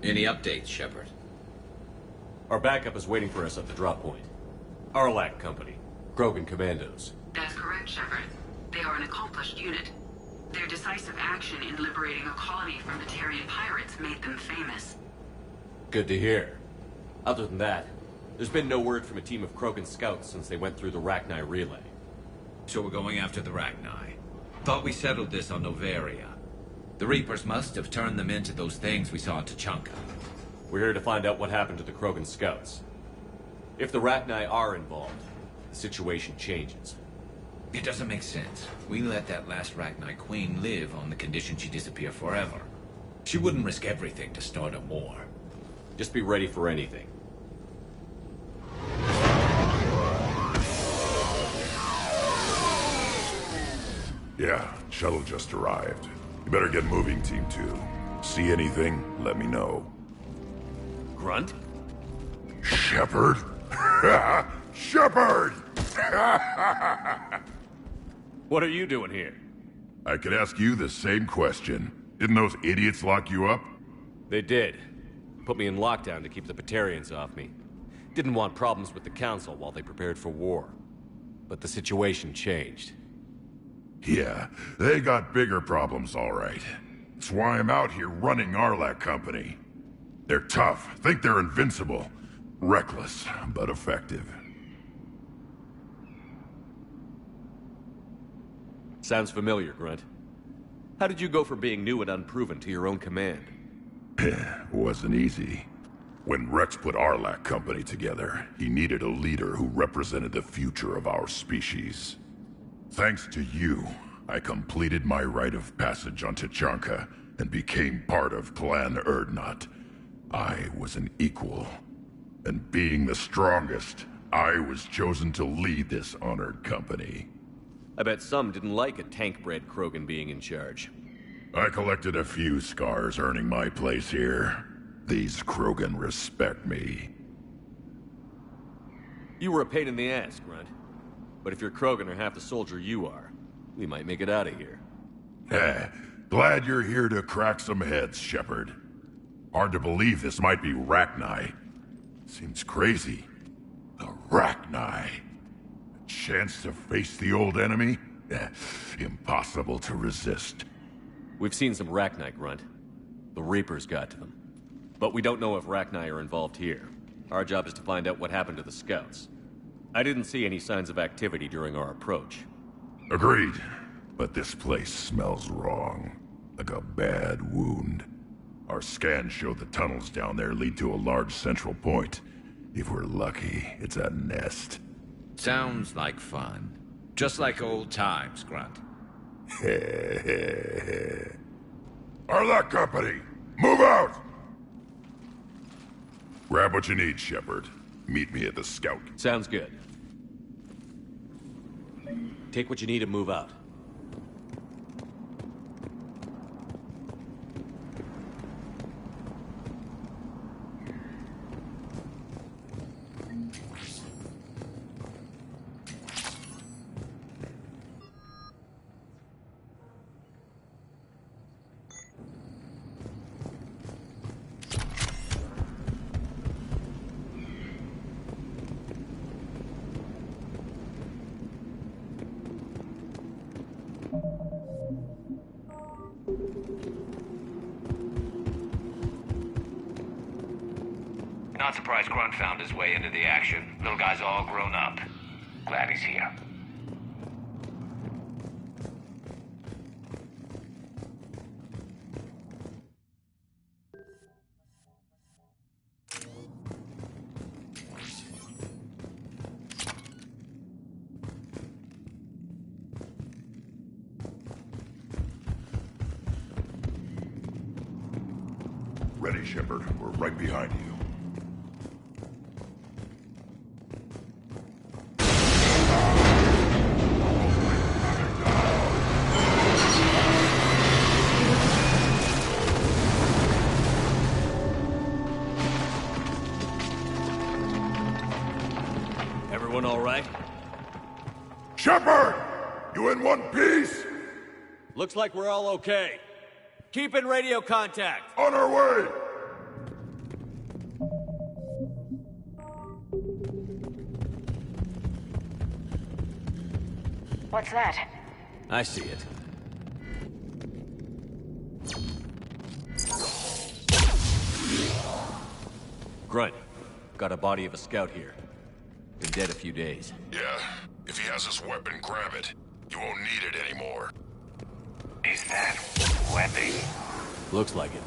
Any updates, Shepard? Our backup is waiting for us at the drop point. Arlac Company. Krogan Commandos. That's correct, Shepard. They are an accomplished unit. Their decisive action in liberating a colony from the Terrian pirates made them famous. Good to hear. Other than that, there's been no word from a team of Krogan scouts since they went through the Rachni relay. So we're going after the Rachni. Thought we settled this on Noveria. The Reapers must have turned them into those things we saw in Tachanka. We're here to find out what happened to the Krogan scouts. If the Rachni are involved, the situation changes. It doesn't make sense. We let that last Rachni queen live on the condition she disappear forever. She wouldn't risk everything to start a war. Just be ready for anything. Yeah, shuttle just arrived. You better get moving, Team 2. See anything, let me know. Grunt? Shepard? Shepard! What are you doing here? I could ask you the same question. Didn't those idiots lock you up? They did. Put me in lockdown to keep the Batarians off me. Didn't want problems with the Council while they prepared for war. But the situation changed. Yeah, they got bigger problems, all right. That's why I'm out here running Arlac Company. They're tough, think they're invincible. Reckless, but effective. Sounds familiar, Grunt. How did you go from being new and unproven to your own command? Wasn't easy. When Rex put Arlac Company together, he needed a leader who represented the future of our species. Thanks to you, I completed my rite of passage on Tachanka and became part of Clan Urdnot. I was an equal. And being the strongest, I was chosen to lead this honored company. I bet some didn't like a tank-bred Krogan being in charge. I collected a few scars earning my place here. These Krogan respect me. You were a pain in the ass, Grunt. But if your Krogan are half the soldier you are, we might make it out of here. Glad you're here to crack some heads, Shepard. Hard to believe this might be Rachni. Seems crazy. The Rachni. A chance to face the old enemy? Impossible to resist. We've seen some Rachni, Grunt. The Reapers got to them. But we don't know if Rachni are involved here. Our job is to find out what happened to the scouts. I didn't see any signs of activity during our approach. Agreed. But this place smells wrong. Like a bad wound. Our scans show the tunnels down there lead to a large central point. If we're lucky, it's a nest. Sounds like fun. Just like old times, Grunt. Arlac Company, move out! Grab what you need, Shepard. Meet me at the Scout. Sounds good. Take what you need and move out. Not surprised Grunt found his way into the action. Little guy's all grown up. Glad he's here. Ready, Shepard. We're right behind you. Everyone all right? Shepard! You in one piece? Looks like we're all okay. Keep in radio contact. On our way! What's that? I see it. Grunt, got a body of a scout here. Been dead a few days. Yeah. If he has his weapon, grab it. You won't need it anymore. Is that webbing? Looks like it.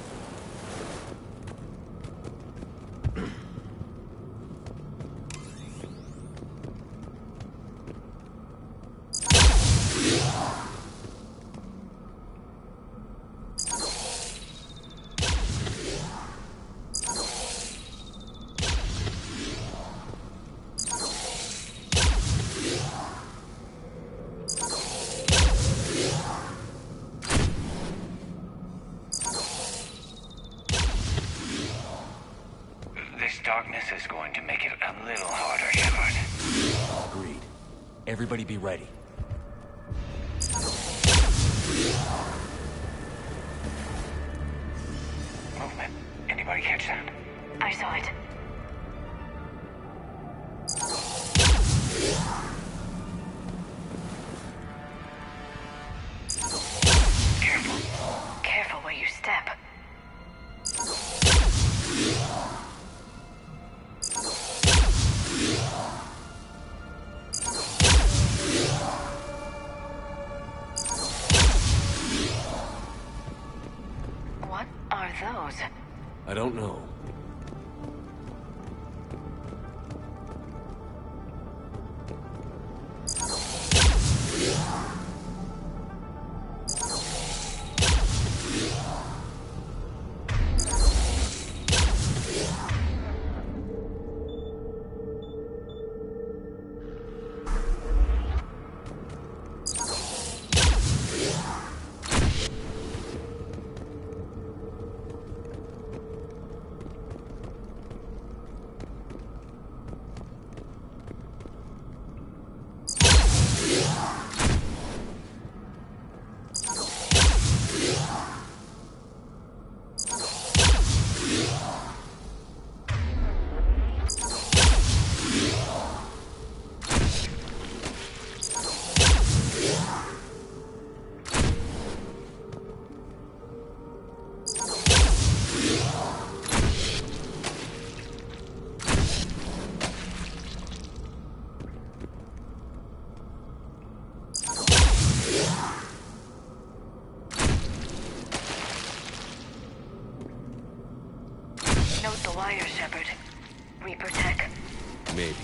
Darkness is going to make it a little harder, Shepard. Agreed. Everybody be ready. Movement. Anybody catch that? I saw it. Careful. Careful where you step. What are those? I don't know. Note the wire, Shepard. Reaper tech. Maybe.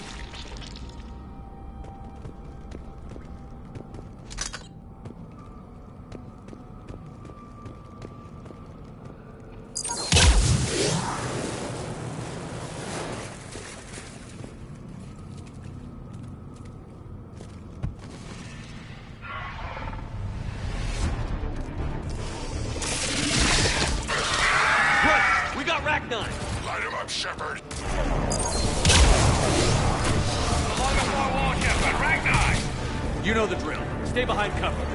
Light him up, Shepard. Along the far wall, Shepard. Ragnar! You know the drill. Stay behind cover.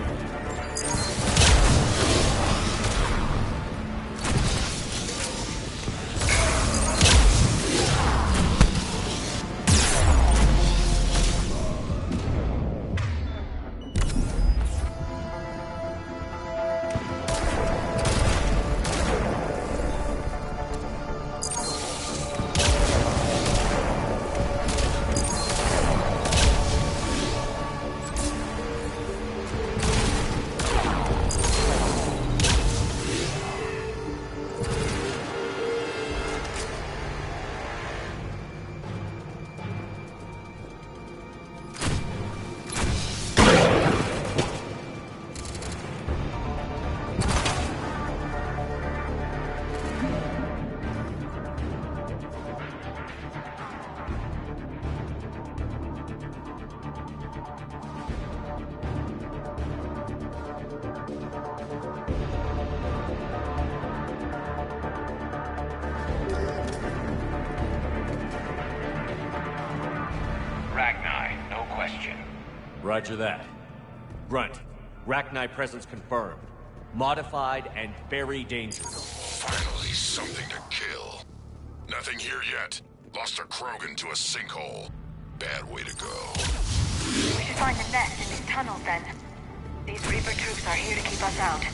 Roger that. Grunt, Rachni presence confirmed. Modified and very dangerous. Finally, something to kill. Nothing here yet. Lost a Krogan to a sinkhole. Bad way to go. We should find the nest in these tunnels then. These Reaper troops are here to keep us out.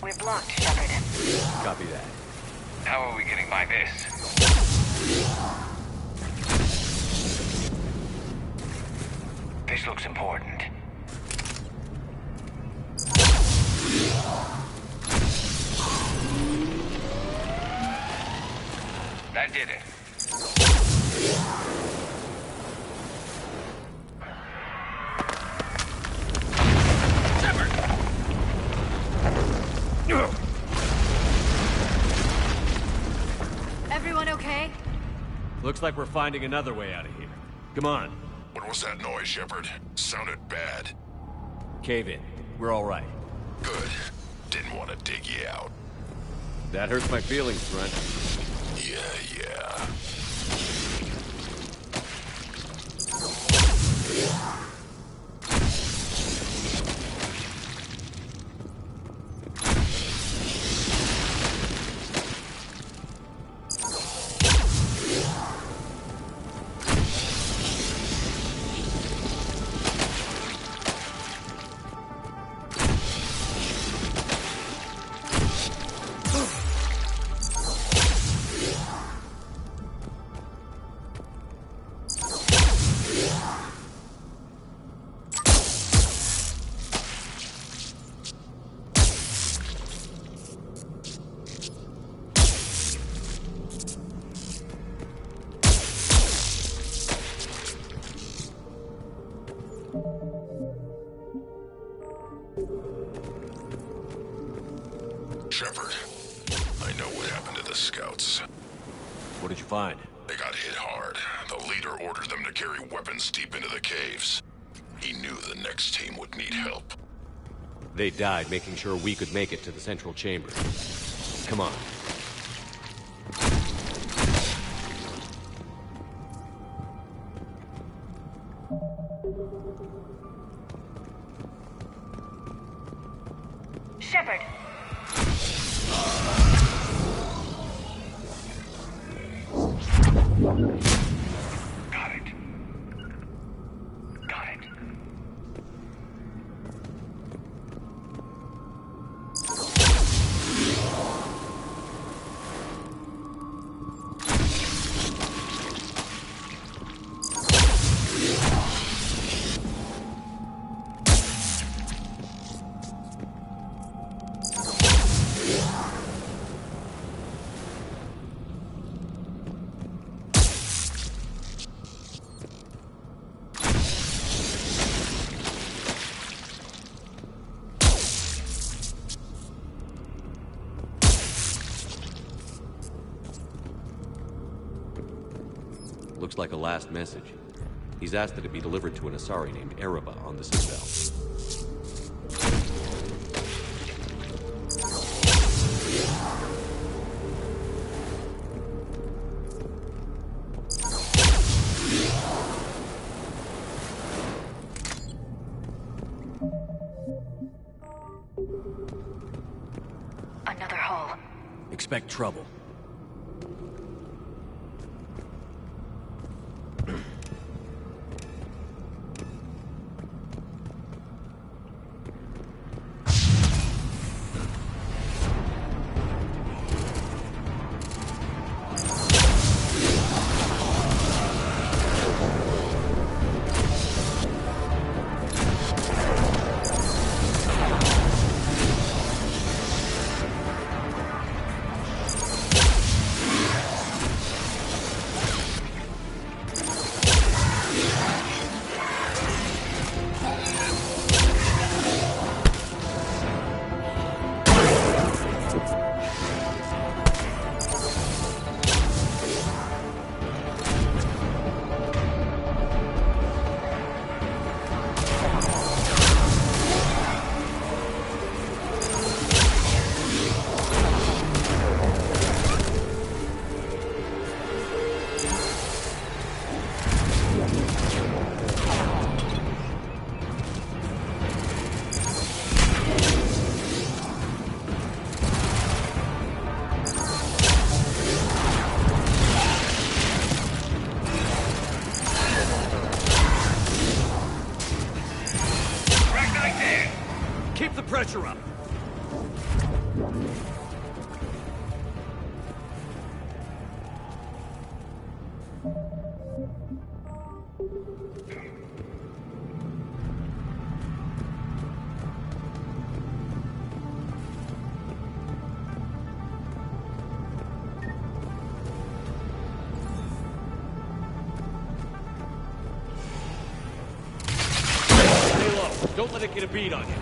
We're blocked, Shepard. Copy that. How are we getting by this? This looks important. That did it. Everyone okay? Looks like we're finding another way out of here. Come on. What was that noise, Shepard? Sounded bad. Cave in. We're all right. Good. Didn't want to dig you out. That hurts my feelings, Grunt. Yeah. Shepard, scouts. What did you find? They got hit hard. The leader ordered them to carry weapons deep into the caves. He knew the next team would need help. They died making sure we could make it to the central chamber. Come on. Shepard. Got it. Got it. Looks like a last message. He's asked that it be delivered to an Asari named Erebah on the Citadel. Another hull. Expect trouble. Keep the pressure up. Stay low. Don't let it get a bead on you.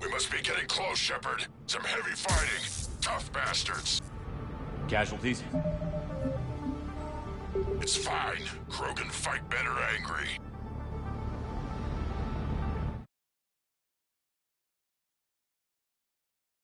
We must be getting close, Shepard. Some heavy fighting. Tough bastards. Casualties? It's fine. Krogan fight better angry.